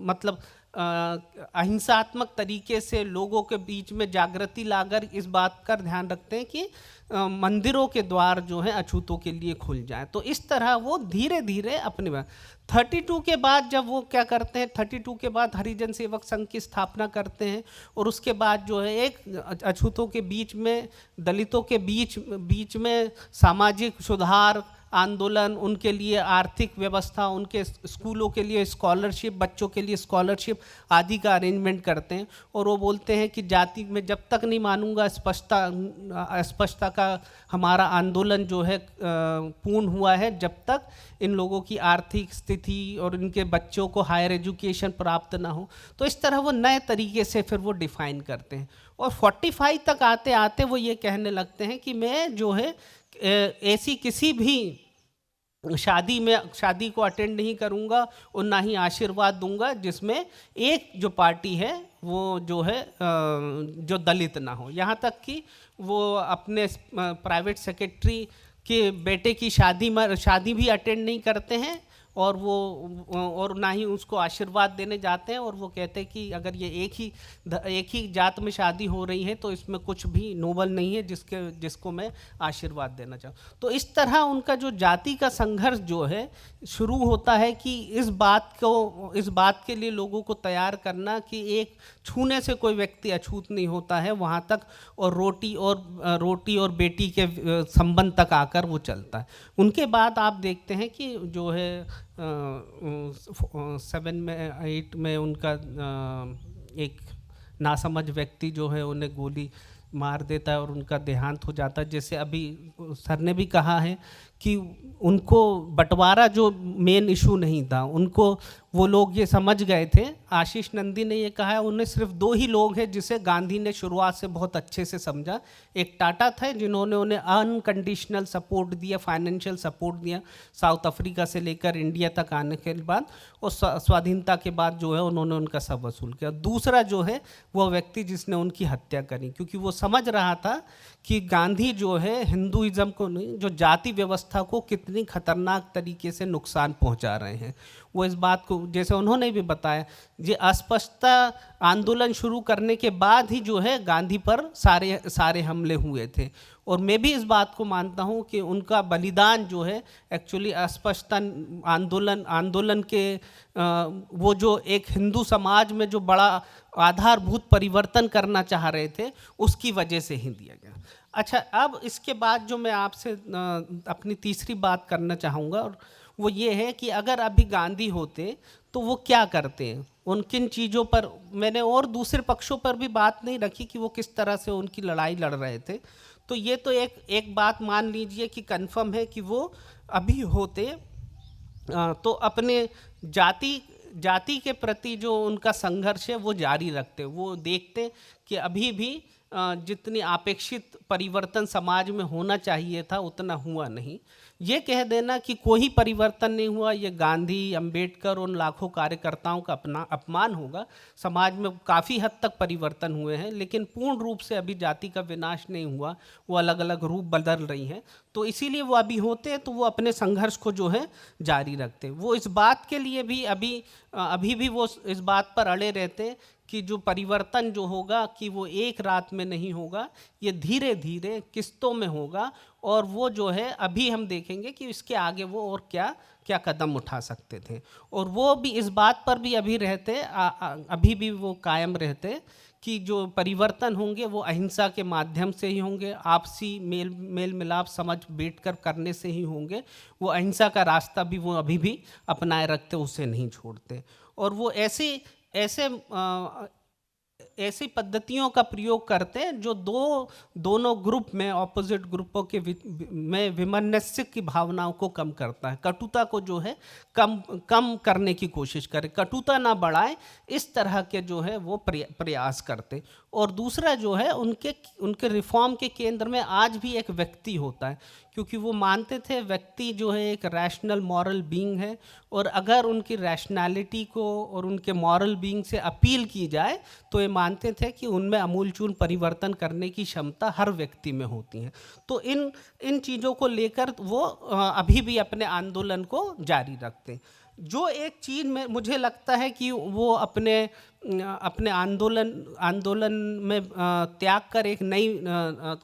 मतलब अहिंसात्मक तरीके से लोगों के बीच में जागृति लाकर इस बात का ध्यान रखते हैं कि मंदिरों के द्वार जो हैं अछूतों के लिए खुल जाएं। तो इस तरह वो धीरे धीरे अपने 32 के बाद जब वो क्या करते हैं, 32 के बाद हरिजन सेवक संघ की स्थापना करते हैं और उसके बाद जो है एक अछूतों के बीच में, दलितों के बीच में सामाजिक सुधार आंदोलन, उनके लिए आर्थिक व्यवस्था, उनके स्कूलों के लिए स्कॉलरशिप, बच्चों के लिए स्कॉलरशिप आदि का अरेंजमेंट करते हैं। और वो बोलते हैं कि जाति में जब तक नहीं मानूंगा अस्पृश्यता का हमारा आंदोलन जो है पूर्ण हुआ है, जब तक इन लोगों की आर्थिक स्थिति और इनके बच्चों को हायर एजुकेशन प्राप्त ना हो। तो इस तरह वो नए तरीके से फिर वो डिफाइन करते हैं। और 45 तक आते आते वो ये कहने लगते हैं कि मैं जो है ऐसी किसी भी शादी को अटेंड नहीं करूंगा और ना ही आशीर्वाद दूंगा जिसमें एक जो पार्टी है वो जो है जो दलित ना हो। यहाँ तक कि वो अपने प्राइवेट सेक्रेटरी के बेटे की शादी भी अटेंड नहीं करते हैं और ना ही उसको आशीर्वाद देने जाते हैं। और वो कहते हैं कि अगर ये एक ही जात में शादी हो रही है तो इसमें कुछ भी नोबल नहीं है जिसको मैं आशीर्वाद देना चाहूँ। तो इस तरह उनका जो जाति का संघर्ष जो है शुरू होता है कि इस बात के लिए लोगों को तैयार करना कि एक छूने से कोई व्यक्ति अछूत नहीं होता है वहाँ तक, और रोटी और बेटी के संबंध तक आकर वो चलता है। उनके बाद आप देखते हैं कि जो है 7 में 8 में उनका एक नासमझ व्यक्ति जो है उन्हें गोली मार देता है और उनका देहांत हो जाता है। जैसे अभी सर ने भी कहा है कि उनको बंटवारा जो मेन इशू नहीं था, उनको वो लोग ये समझ गए थे। आशीष नंदी ने ये कहा है उन्हें सिर्फ 2 ही लोग हैं जिसे गांधी ने शुरुआत से बहुत अच्छे से समझा। एक टाटा थे जिन्होंने उन्हें अनकंडीशनल सपोर्ट दिया, फाइनेंशियल सपोर्ट दिया साउथ अफ्रीका से लेकर इंडिया तक आने के बाद, और स्वाधीनता के बाद जो है उन्होंने उनका सब वसूल किया। दूसरा जो है वो व्यक्ति जिसने उनकी हत्या करी, क्योंकि वो समझ रहा था कि गांधी जो है हिंदुइज्म को नहीं, जो जाति व्यवस्था को कितनी खतरनाक तरीके से नुकसान पहुंचा रहे हैं। वो इस बात को, जैसे उन्होंने भी बताया, ये अस्पृश्यता आंदोलन शुरू करने के बाद ही जो है गांधी पर सारे हमले हुए थे। और मैं भी इस बात को मानता हूँ कि उनका बलिदान जो है एक्चुअली अस्पृश्यता आंदोलन के वो जो एक हिंदू समाज में जो बड़ा आधारभूत परिवर्तन करना चाह रहे थे उसकी वजह से ही दिया गया। अच्छा, अब इसके बाद जो मैं आपसे अपनी तीसरी बात करना चाहूँगा, और वो ये है कि अगर अभी गांधी होते तो वो क्या करते हैं, उन किन चीज़ों पर। मैंने और दूसरे पक्षों पर भी बात नहीं रखी कि वो किस तरह से उनकी लड़ाई लड़ रहे थे। तो ये तो एक बात मान लीजिए कि कंफर्म है कि वो अभी होते तो अपने जाति के प्रति जो उनका संघर्ष है वो जारी रखते। वो देखते कि अभी भी जितनी अपेक्षित परिवर्तन समाज में होना चाहिए था उतना हुआ नहीं। ये कह देना कि कोई परिवर्तन नहीं हुआ, ये गांधी, अंबेडकर, उन लाखों कार्यकर्ताओं का अपना अपमान होगा। समाज में काफ़ी हद तक परिवर्तन हुए हैं, लेकिन पूर्ण रूप से अभी जाति का विनाश नहीं हुआ, वो अलग अलग रूप बदल रही हैं। तो इसीलिए वो अभी होते हैं तो वो अपने संघर्ष को जो है जारी रखते। वो इस बात के लिए भी अभी भी वो इस बात पर अड़े रहते कि जो परिवर्तन जो होगा कि वो एक रात में नहीं होगा, ये धीरे धीरे किस्तों में होगा। और वो जो है अभी हम देखेंगे कि इसके आगे वो और क्या क्या कदम उठा सकते थे। और वो भी इस बात पर भी अभी भी वो कायम रहते कि जो परिवर्तन होंगे वो अहिंसा के माध्यम से ही होंगे, आपसी मेल मिलाप समझ बैठकर करने से ही होंगे। वो अहिंसा का रास्ता भी वो अभी भी अपनाए रखते, उसे नहीं छोड़ते। और वो ऐसे ऐसी पद्धतियों का प्रयोग करते हैं जो दोनों ग्रुप में, ऑपोजिट ग्रुपों के में विमनस्य की भावनाओं को कम करता है, कटुता को जो है कम कम करने की कोशिश करे, कटुता ना बढ़ाए, इस तरह के जो है वो प्रयास करते। और दूसरा जो है उनके रिफॉर्म के केंद्र में आज भी एक व्यक्ति होता है, क्योंकि वो मानते थे व्यक्ति जो है एक रैशनल मॉरल बीइंग है, और अगर उनकी रैशनैलिटी को और उनके मॉरल बीइंग से अपील की जाए तो ये मानते थे कि उनमें अमूलचूल परिवर्तन करने की क्षमता हर व्यक्ति में होती है। तो इन चीज़ों को लेकर वो अभी भी अपने आंदोलन को जारी रखते हैं। जो एक चीज़ में मुझे लगता है कि वो अपने आंदोलन में त्याग कर एक नई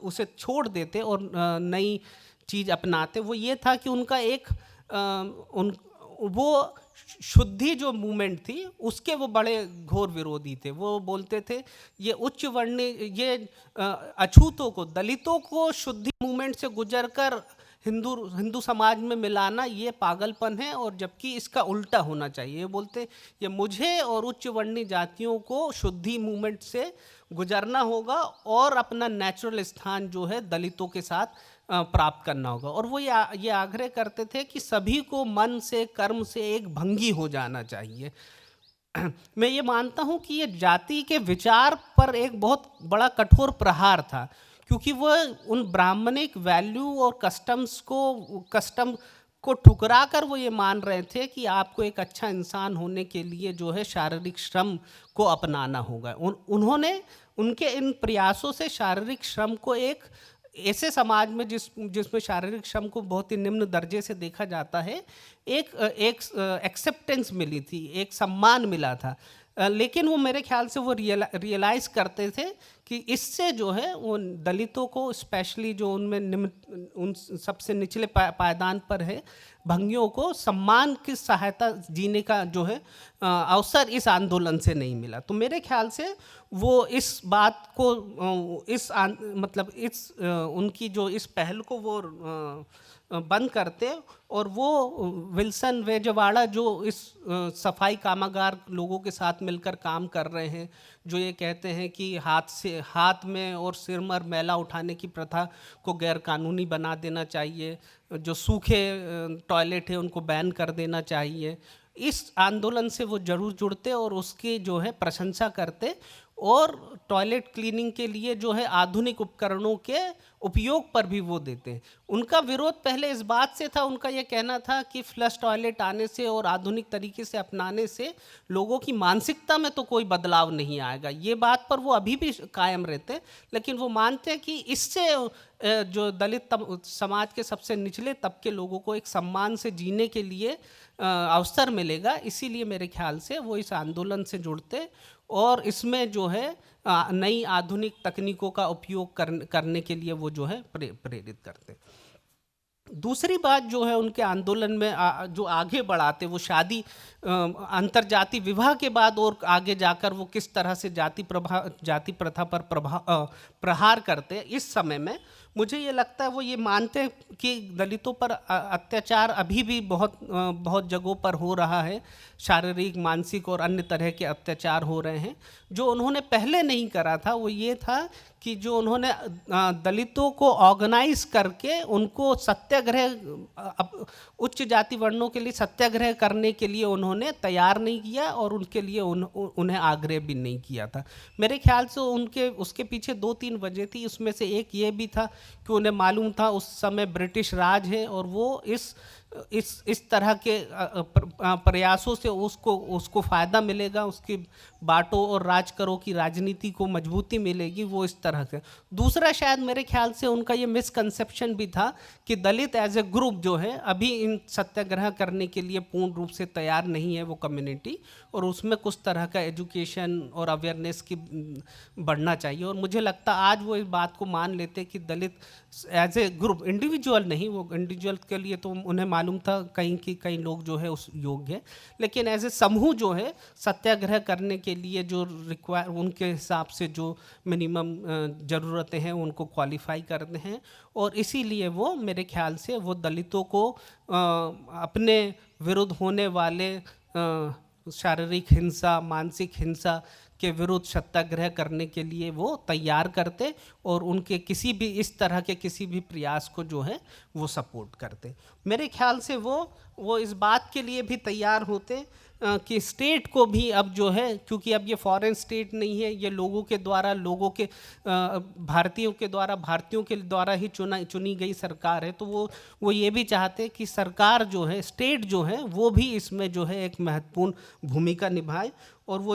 उसे छोड़ देते और नई चीज़ अपनाते, वो ये था कि उनका एक वो शुद्धि जो मूवमेंट थी उसके वो बड़े घोर विरोधी थे। वो बोलते थे ये उच्च वर्णीय, ये अछूतों को, दलितों को शुद्धि मूवमेंट से गुजरकर हिंदू समाज में मिलाना ये पागलपन है, और जबकि इसका उल्टा होना चाहिए। ये बोलते ये मुझे और उच्च वर्णीय जातियों को शुद्धि मूवमेंट से गुजरना होगा और अपना नेचुरल स्थान जो है दलितों के साथ प्राप्त करना होगा। और वो ये आग्रह करते थे कि सभी को मन से, कर्म से एक भंगी हो जाना चाहिए। मैं ये मानता हूँ कि ये जाति के विचार पर एक बहुत बड़ा कठोर प्रहार था, क्योंकि वो उन ब्राह्मणिक वैल्यू और कस्टम को ठुकरा कर वो ये मान रहे थे कि आपको एक अच्छा इंसान होने के लिए जो है शारीरिक श्रम को अपनाना होगा। उन्होंने उनके इन प्रयासों से शारीरिक श्रम को एक ऐसे समाज में जिसमें शारीरिक श्रम को बहुत ही निम्न दर्जे से देखा जाता है, एक एक्सेप्टेंस मिली थी, एक सम्मान मिला था। लेकिन वो मेरे ख्याल से वो रियलाइज़ करते थे कि इससे जो है वो दलितों को, स्पेशली जो उन सबसे निचले पायदान पर है, भंगियों को सम्मान की सहायता जीने का जो है अवसर इस आंदोलन से नहीं मिला। तो मेरे ख्याल से वो इस बात को उनकी जो इस पहल को वो बंद करते, और वो विल्सन वेजवाड़ा जो इस सफाई कामगार लोगों के साथ मिलकर काम कर रहे हैं, जो ये कहते हैं कि हाथ में और सिर पर मैला उठाने की प्रथा को गैर कानूनी बना देना चाहिए, जो सूखे टॉयलेट है उनको बैन कर देना चाहिए, इस आंदोलन से वो जरूर जुड़ते और उसकी जो है प्रशंसा करते, और टॉयलेट क्लीनिंग के लिए जो है आधुनिक उपकरणों के उपयोग पर भी वो देते हैं। उनका विरोध पहले इस बात से था, उनका ये कहना था कि फ्लश टॉयलेट आने से और आधुनिक तरीके से अपनाने से लोगों की मानसिकता में तो कोई बदलाव नहीं आएगा, ये बात पर वो अभी भी कायम रहते। लेकिन वो मानते हैं कि इससे जो दलित समाज के सबसे निचले तबके लोगों को एक सम्मान से जीने के लिए अवसर मिलेगा, इसीलिए मेरे ख्याल से वो इस आंदोलन से जुड़ते और इसमें जो है नई आधुनिक तकनीकों का उपयोग करने के लिए वो जो है प्रेरित करते। दूसरी बात जो है उनके आंदोलन में जो आगे बढ़ाते, वो शादी अंतरजातीय विवाह के बाद और आगे जाकर वो किस तरह से जाति प्रथा पर प्रहार करते। इस समय में मुझे ये लगता है वो ये मानते हैं कि दलितों पर अत्याचार अभी भी बहुत जगहों पर हो रहा है, शारीरिक, मानसिक और अन्य तरह के अत्याचार हो रहे हैं। जो उन्होंने पहले नहीं करा था वो ये था कि जो उन्होंने दलितों को ऑर्गेनाइज करके उनको सत्याग्रह, उच्च जाति वर्णों के लिए सत्याग्रह करने के लिए उन्होंने तैयार नहीं किया और उनके लिए उन्हें आग्रह भी नहीं किया था। मेरे ख्याल से उसके पीछे 2-3 वजह थी। उसमें से एक ये भी था कि उन्हें मालूम था उस समय ब्रिटिश राज है और वो इस तरह के प्रयासों से उसको फ़ायदा मिलेगा, उसकी बांटो और राज करो की राजनीति को मजबूती मिलेगी, वो इस तरह से। दूसरा शायद मेरे ख्याल से उनका ये मिसकंसेप्शन भी था कि दलित एज ए ग्रुप जो है अभी इन सत्याग्रह करने के लिए पूर्ण रूप से तैयार नहीं है वो कम्युनिटी, और उसमें कुछ तरह का एजुकेशन और अवेयरनेस की बढ़ना चाहिए। और मुझे लगता आज वो इस बात को मान लेते कि दलित एज ए ग्रुप, इंडिविजुअल नहीं, वो इंडिविजुअल के लिए तो उन्हें मालूम था कई लोग जो है उस योग्य है, लेकिन एज ए समूह जो है सत्याग्रह करने के लिए जो रिक्वायर, उनके हिसाब से जो मिनिमम ज़रूरतें हैं उनको क्वालिफाई करते हैं। और इसीलिए वो मेरे ख्याल से वो दलितों को अपने विरुद्ध होने वाले शारीरिक हिंसा, मानसिक हिंसा के विरुद्ध सत्याग्रह करने के लिए वो तैयार करते और उनके किसी भी इस तरह के किसी भी प्रयास को जो है वो सपोर्ट करते। मेरे ख्याल से वो इस बात के लिए भी तैयार होते कि स्टेट को भी अब जो है, क्योंकि अब ये फॉरेन स्टेट नहीं है, ये लोगों के द्वारा भारतीयों के द्वारा ही चुनी गई सरकार है, तो वो ये भी चाहते कि सरकार जो है, स्टेट जो है, वो भी इसमें जो है एक महत्वपूर्ण भूमिका निभाए। और वो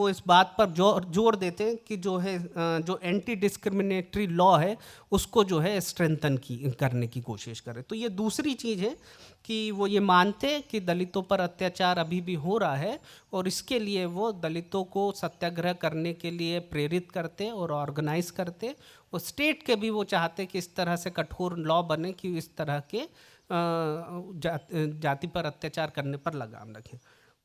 इस बात पर जोर देते हैं कि जो एंटी डिस्क्रिमिनेटरी लॉ है उसको जो है स्ट्रेंथन करने की कोशिश करें। तो ये दूसरी चीज़ है कि वो ये मानते हैं कि दलितों पर अत्याचार अभी भी हो रहा है और इसके लिए वो दलितों को सत्याग्रह करने के लिए प्रेरित करते और ऑर्गेनाइज करते। और स्टेट के भी वो चाहते कि इस तरह से कठोर लॉ बने कि इस तरह के जाति पर अत्याचार करने पर लगाम रखें।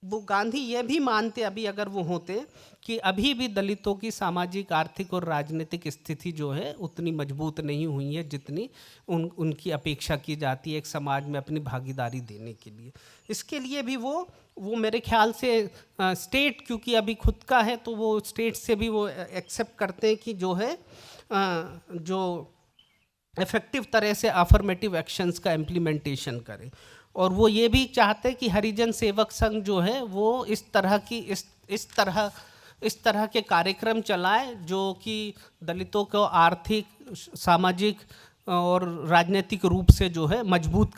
वो गांधी ये भी मानते, अभी अगर वो होते, कि अभी भी दलितों की सामाजिक, आर्थिक और राजनीतिक स्थिति जो है उतनी मजबूत नहीं हुई है जितनी उनकी अपेक्षा की जाती है एक समाज में अपनी भागीदारी देने के लिए। इसके लिए भी वो मेरे ख्याल से स्टेट, क्योंकि अभी खुद का है, तो वो स्टेट से भी वो एक्सेप्ट करते हैं कि जो है जो इफ़ेक्टिव तरह से अफर्मेटिव एक्शंस का इम्प्लीमेंटेशन करे। और वो ये भी चाहते कि हरिजन सेवक संघ जो है वो इस तरह के कार्यक्रम चलाए जो कि दलितों को आर्थिक, सामाजिक और राजनीतिक रूप से जो है मजबूत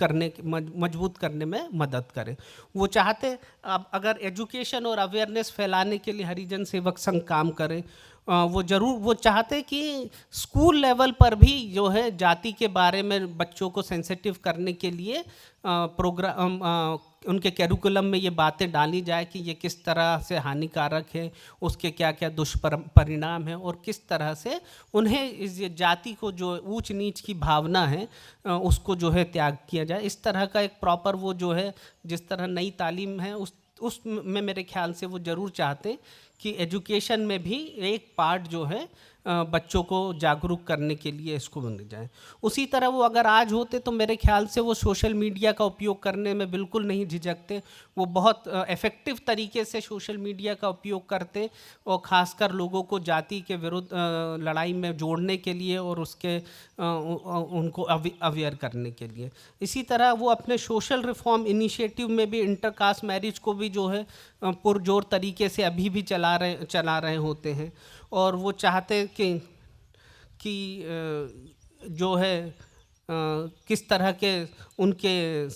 करने में मदद करे। वो चाहते अब अगर एजुकेशन और अवेयरनेस फैलाने के लिए हरिजन सेवक संघ काम करे, वो चाहते कि स्कूल लेवल पर भी जो है जाति के बारे में बच्चों को सेंसिटिव करने के लिए प्रोग्राम, उनके कैरिकुलम में ये बातें डाली जाए कि ये किस तरह से हानिकारक है, उसके क्या क्या दुष्परिणाम है और किस तरह से उन्हें इस जाति को जो ऊंच नीच की भावना है उसको जो है त्याग किया जाए। इस तरह का एक प्रॉपर वो जो है, जिस तरह नई तालीम है उसमें मेरे ख्याल से वो ज़रूर चाहते कि एजुकेशन में भी एक पार्ट जो है बच्चों को जागरूक करने के लिए इसको बन जाए। उसी तरह वो अगर आज होते तो मेरे ख्याल से वो सोशल मीडिया का उपयोग करने में बिल्कुल नहीं झिझकते। वो बहुत इफ़ेक्टिव तरीके से सोशल मीडिया का उपयोग करते और ख़ासकर लोगों को जाति के विरुद्ध लड़ाई में जोड़ने के लिए और उनको अवेयर करने के लिए। इसी तरह वो अपने सोशल रिफॉर्म इनिशिएटिव में भी इंटरकास्ट मैरिज को भी जो है पुरजोर तरीके से अभी भी चला रहे होते हैं। और वो चाहते कि जो है किस तरह के उनके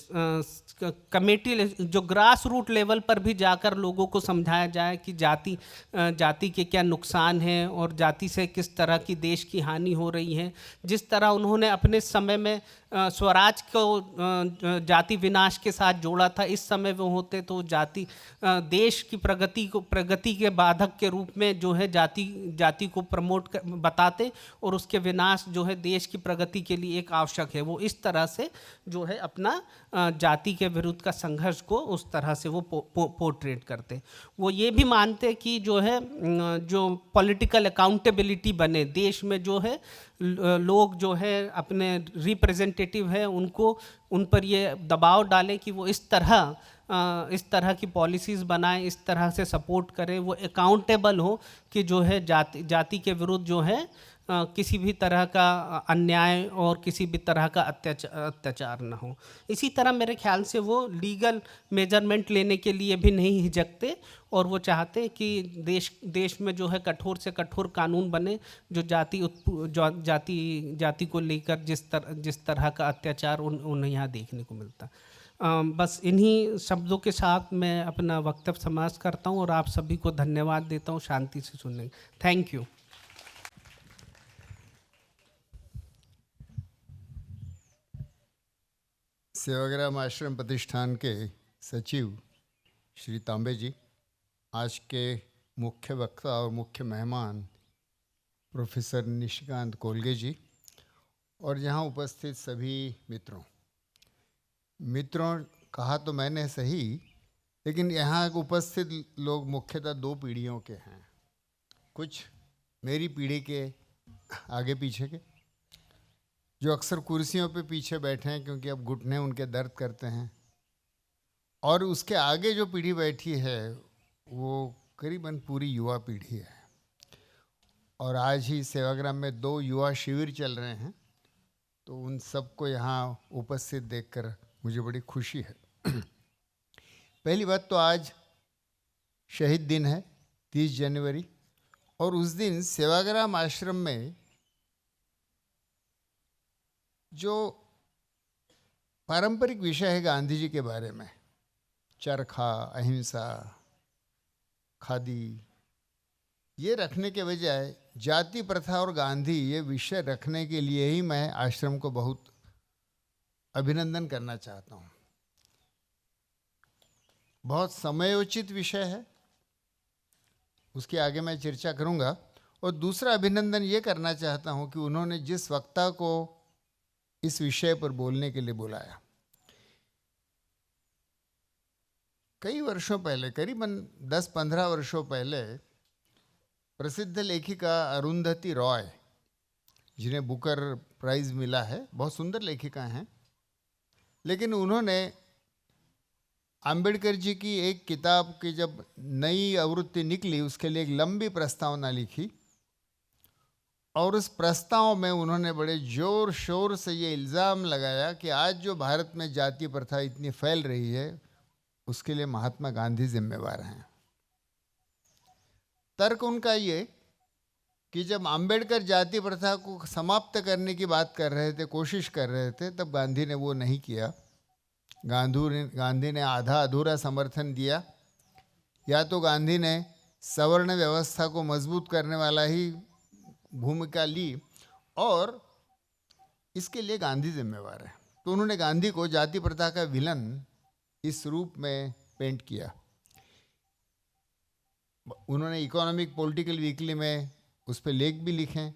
कमेटी जो ग्रास रूट लेवल पर भी जाकर लोगों को समझाया जाए कि जाति के क्या नुकसान हैं और जाति से किस तरह की देश की हानि हो रही है। जिस तरह उन्होंने अपने समय में स्वराज को जाति विनाश के साथ जोड़ा था, इस समय वो होते तो जाति देश की प्रगति के बाधक के रूप में जो है जाति को बताते और उसके विनाश जो है देश की प्रगति के लिए एक आवश्यक है। वो इस तरह से जो है अपना जाति के विरुद्ध का संघर्ष को उस तरह से वो पोर्ट्रेट करते। वो ये भी मानते कि जो है जो पॉलिटिकल अकाउंटेबिलिटी बने देश में, जो है लोग जो है अपने रिप्रेजेंटेटिव है उन पर ये दबाव डालें कि वो इस तरह की पॉलिसीज़ बनाएं, इस तरह से सपोर्ट करें, वो अकाउंटेबल हो कि जो है जाति के विरुद्ध जो है किसी भी तरह का अन्याय और किसी भी तरह का अत्याचार न हो। इसी तरह मेरे ख्याल से वो लीगल मेजरमेंट लेने के लिए भी नहीं हिचकते और वो चाहते कि देश में जो है कठोर से कठोर कानून बने जो जाति को लेकर जिस तरह का अत्याचार उन्हें यहाँ देखने को मिलता। बस इन्हीं शब्दों के साथ मैं अपना वक्तव्य समाप्त करता हूँ और आप सभी को धन्यवाद देता हूँ शांति से सुनने। Thank you. सेवाग्राम आश्रम प्रतिष्ठान के सचिव श्री तांबे जी, आज के मुख्य वक्ता और मुख्य मेहमान प्रोफेसर निशिकांत कोलगे जी और यहाँ उपस्थित सभी मित्रों कहा तो मैंने सही, लेकिन यहाँ उपस्थित लोग मुख्यतः दो पीढ़ियों के हैं। कुछ मेरी पीढ़ी के आगे पीछे के जो अक्सर कुर्सियों पे पीछे बैठे हैं क्योंकि अब घुटने उनके दर्द करते हैं, और उसके आगे जो पीढ़ी बैठी है वो करीबन पूरी युवा पीढ़ी है। और आज ही सेवाग्राम में 2 युवा शिविर चल रहे हैं, तो उन सबको यहाँ उपस्थित देखकर मुझे बड़ी खुशी है। पहली बात तो आज शहीद दिन है, 30 जनवरी, और उस दिन सेवाग्राम आश्रम में जो पारंपरिक विषय है गांधी जी के बारे में, चरखा, अहिंसा, खादी, ये रखने के बजाय जाति प्रथा और गांधी ये विषय रखने के लिए ही मैं आश्रम को बहुत अभिनंदन करना चाहता हूँ। बहुत समयोचित विषय है, उसके आगे मैं चर्चा करूँगा। और दूसरा अभिनंदन ये करना चाहता हूँ कि उन्होंने जिस वक्ता को इस विषय पर बोलने के लिए बुलाया, कई वर्षों पहले, करीबन 10-15 वर्षों पहले, प्रसिद्ध लेखिका अरुंधति रॉय, जिन्हें बुकर प्राइज मिला है, बहुत सुंदर लेखिका हैं, लेकिन उन्होंने अंबेडकर जी की एक किताब की जब नई आवृत्ति निकली, उसके लिए एक लंबी प्रस्तावना लिखी, और उस प्रस्ताव में उन्होंने बड़े जोर शोर से ये इल्ज़ाम लगाया कि आज जो भारत में जाति प्रथा इतनी फैल रही है, उसके लिए महात्मा गांधी जिम्मेवार हैं। तर्क उनका ये कि जब अंबेडकर जाति प्रथा को समाप्त करने की बात कर रहे थे, कोशिश कर रहे थे, तब गांधी ने वो नहीं किया। गांधी ने आधा अधूरा समर्थन दिया, या तो गांधी ने सवर्ण व्यवस्था को मजबूत करने वाला ही भूमिका ली, और इसके लिए गांधी जिम्मेवार है। तो उन्होंने गांधी को जाति प्रथा का विलन इस रूप में पेंट किया। उन्होंने इकोनॉमिक पॉलिटिकल वीकली में उस पर लेख भी लिखे,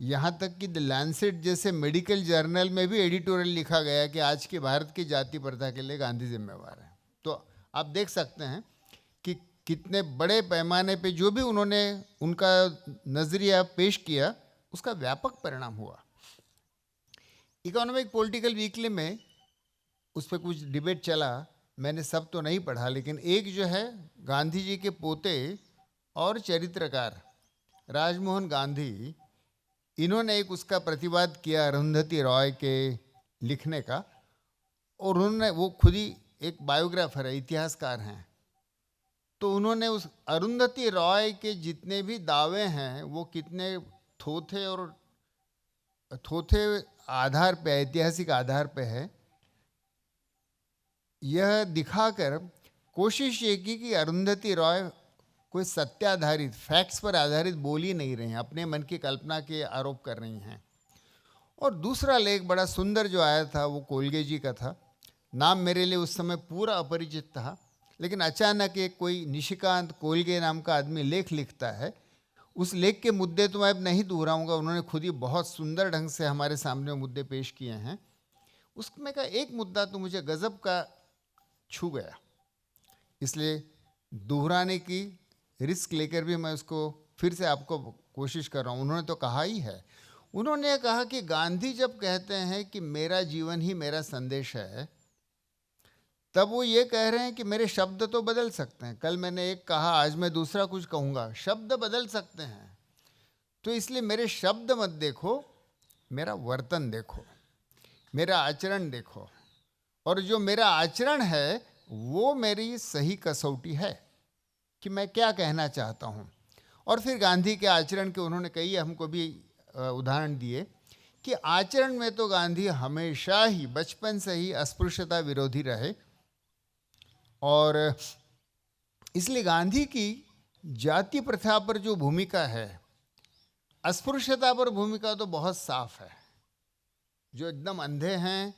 यहाँ तक कि द लैंसेट जैसे मेडिकल जर्नल में भी एडिटोरियल लिखा गया कि आज के भारत की जाति प्रथा के लिए गांधी जिम्मेवार है। तो आप देख सकते हैं कि कितने बड़े पैमाने पे जो भी उन्होंने उनका नज़रिया पेश किया, उसका व्यापक परिणाम हुआ। इकोनॉमिक पॉलिटिकल वीकली में उस पर कुछ डिबेट चला, मैंने सब तो नहीं पढ़ा, लेकिन एक जो है गांधी जी के पोते और चरित्रकार राजमोहन गांधी, इन्होंने एक उसका प्रतिवाद किया अरुंधति रॉय के लिखने का, और उन्होंने, वो खुद ही एक बायोग्राफर है, इतिहासकार हैं, तो उन्होंने उस अरुंधति रॉय के जितने भी दावे हैं वो कितने थोथे और थोथे आधार पे, ऐतिहासिक आधार पे है, यह दिखाकर कोशिश ये की कि अरुंधति रॉय कोई सत्याधारित, फैक्ट्स पर आधारित बोल ही नहीं रहे हैं, अपने मन की कल्पना के आरोप कर रही हैं। और दूसरा लेख बड़ा सुंदर जो आया था वो कोलगे जी का था। नाम मेरे लिए उस समय पूरा अपरिचित था, लेकिन अचानक एक कोई निशिकांत कोलगे नाम का आदमी लेख लिखता है। उस लेख के मुद्दे तो मैं अब नहीं दोहराऊंगा, उन्होंने खुद ही बहुत सुंदर ढंग से हमारे सामने मुद्दे पेश किए हैं। उसमें का एक मुद्दा तो मुझे गजब का छू गया, इसलिए दोहराने की रिस्क लेकर भी मैं उसको फिर से आपको कोशिश कर रहा हूँ। उन्होंने तो कहा ही है, उन्होंने कहा कि गांधी जब कहते हैं कि मेरा जीवन ही मेरा संदेश है, तब वो ये कह रहे हैं कि मेरे शब्द तो बदल सकते हैं। कल मैंने एक कहा, आज मैं दूसरा कुछ कहूँगा, शब्द बदल सकते हैं, तो इसलिए मेरे शब्द मत देखो, मेरा वर्तन देखो, मेरा आचरण देखो, और जो मेरा आचरण है वो मेरी सही कसौटी है कि मैं क्या कहना चाहता हूँ। और फिर गांधी के आचरण के उन्होंने कई हमको भी उदाहरण दिए कि आचरण में तो गांधी हमेशा ही बचपन से ही अस्पृश्यता विरोधी रहे, और इसलिए गांधी की जाति प्रथा पर जो भूमिका है, अस्पृश्यता पर भूमिका तो बहुत साफ है। जो एकदम अंधे हैं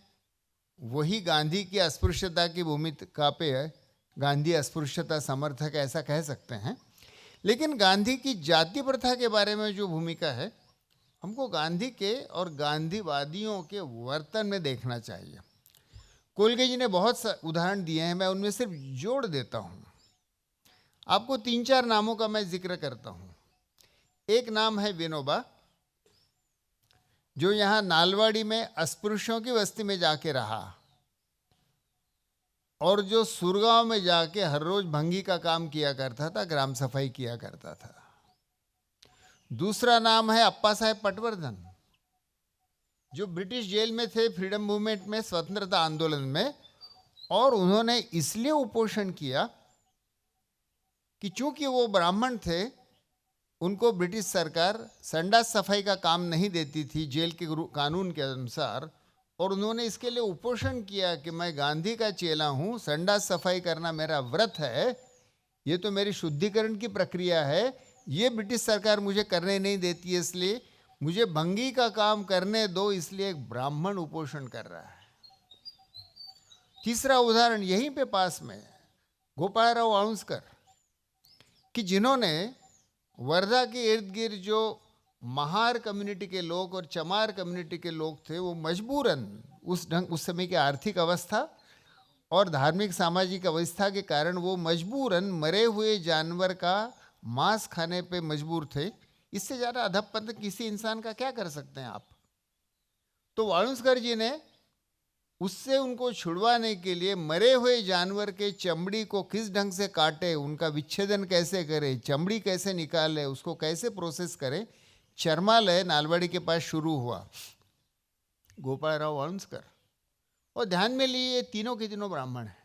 वही गांधी की अस्पृश्यता की भूमिका पे है, गांधी अस्पृश्यता समर्थक ऐसा कह सकते हैं। लेकिन गांधी की जाति प्रथा के बारे में जो भूमिका है, हमको गांधी के और गांधीवादियों के वर्तन में देखना चाहिए। कोलगे जी ने बहुत उदाहरण दिए हैं, मैं उनमें सिर्फ जोड़ देता हूँ। आपको 3-4 नामों का मैं जिक्र करता हूँ। एक नाम है विनोबा, जो यहाँ नालवाड़ी में अस्पृश्यों की बस्ती में जाके रहा और जो सुरगांव में जाके हर रोज भंगी का काम किया करता था, ग्राम सफाई किया करता था। दूसरा नाम है अप्पा साहेब पटवर्धन, जो ब्रिटिश जेल में थे फ्रीडम मूवमेंट में, स्वतंत्रता आंदोलन में, और उन्होंने इसलिए उपोषण किया कि चूंकि वो ब्राह्मण थे, उनको ब्रिटिश सरकार संडास सफाई का काम नहीं देती थी जेल के कानून के अनुसार, और उन्होंने इसके लिए उपोषण किया कि मैं गांधी का चेला हूँ, संडास सफाई करना मेरा व्रत है, ये तो मेरी शुद्धिकरण की प्रक्रिया है, ये ब्रिटिश सरकार मुझे करने नहीं देती है, इसलिए मुझे भंगी का काम करने दो, इसलिए एक ब्राह्मण उपोषण कर रहा है। तीसरा उदाहरण यहीं पे पास में गोपालराव वाळुंजकर, कि जिन्होंने वर्धा के इर्द गिर्द जो महार कम्युनिटी के लोग और चमार कम्युनिटी के लोग थे, वो मजबूरन उस समय की आर्थिक अवस्था और धार्मिक सामाजिक अवस्था के कारण वो मजबूरन मरे हुए जानवर का मांस खाने पे मजबूर थे। इससे ज़्यादा अधपतन किसी इंसान का क्या कर सकते हैं आप। तो वाळुंजकर जी ने उससे उनको छुड़वाने के लिए मरे हुए जानवर के चमड़ी को किस ढंग से काटे, उनका विच्छेदन कैसे करें, चमड़ी कैसे निकाले, उसको कैसे प्रोसेस करें, चर्मालय नालवाड़ी के पास शुरू हुआ, गोपालराव वाळुंजकर। और ध्यान में लिए तीनों के तीनों ब्राह्मण हैं,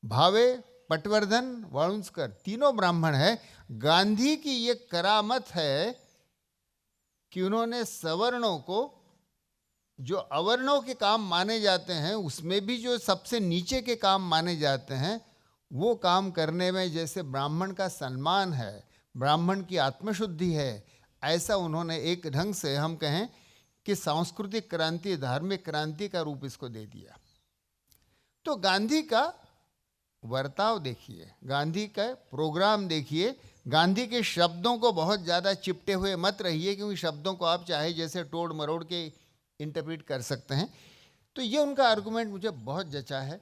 भावे, पटवर्धन, वाळुंजकर, तीनों ब्राह्मण हैं। गांधी की ये करामत है कि उन्होंने सवर्णों को, जो अवर्णों के काम माने जाते हैं, उसमें भी जो सबसे नीचे के काम माने जाते हैं, वो काम करने में जैसे ब्राह्मण का सम्मान है, ब्राह्मण की आत्मशुद्धि है, ऐसा उन्होंने एक ढंग से हम कहें कि सांस्कृतिक क्रांति, धार्मिक क्रांति का रूप इसको दे दिया। तो गांधी का वर्ताव देखिए, गांधी का प्रोग्राम देखिए, गांधी के शब्दों को बहुत ज़्यादा चिपटे हुए मत रहिए, क्योंकि शब्दों को आप चाहे जैसे तोड़ मरोड़ के इंटरप्रेट कर सकते हैं। तो ये उनका आर्गुमेंट मुझे बहुत जचा है,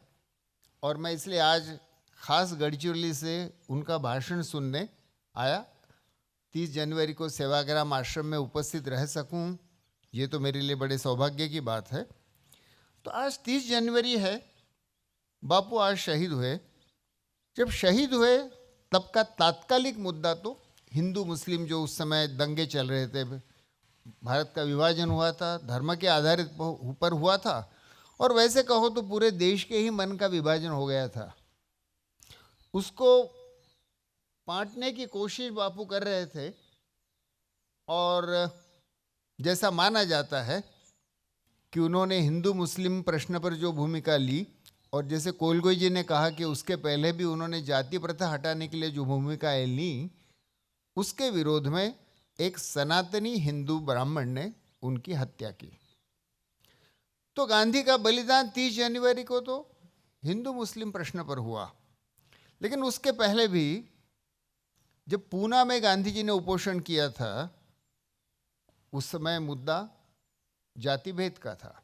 और मैं इसलिए आज खास गढ़चिरौली से उनका भाषण सुनने आया। 30 जनवरी को सेवाग्राम आश्रम में उपस्थित रह सकूं, ये तो मेरे लिए बड़े सौभाग्य की बात है। तो आज 30 जनवरी है, बापू आज शहीद हुए। जब शहीद हुए तब का तात्कालिक मुद्दा तो हिंदू मुस्लिम जो उस समय दंगे चल रहे थे, भारत का विभाजन हुआ था, धर्म के आधारित ऊपर हुआ था, और वैसे कहो तो पूरे देश के ही मन का विभाजन हो गया था। उसको बांटने की कोशिश बापू कर रहे थे, और जैसा माना जाता है कि उन्होंने हिंदू मुस्लिम प्रश्न पर जो भूमिका ली, और जैसे कोलगोई जी ने कहा कि उसके पहले भी उन्होंने जाति प्रथा हटाने के लिए जो भूमिकाएं ली, उसके विरोध में एक सनातनी हिंदू ब्राह्मण ने उनकी हत्या की। तो गांधी का बलिदान 30 जनवरी को तो हिंदू मुस्लिम प्रश्न पर हुआ, लेकिन उसके पहले भी जब पूना में गांधी जी ने उपोषण किया था, उस समय मुद्दा जाति भेद का था।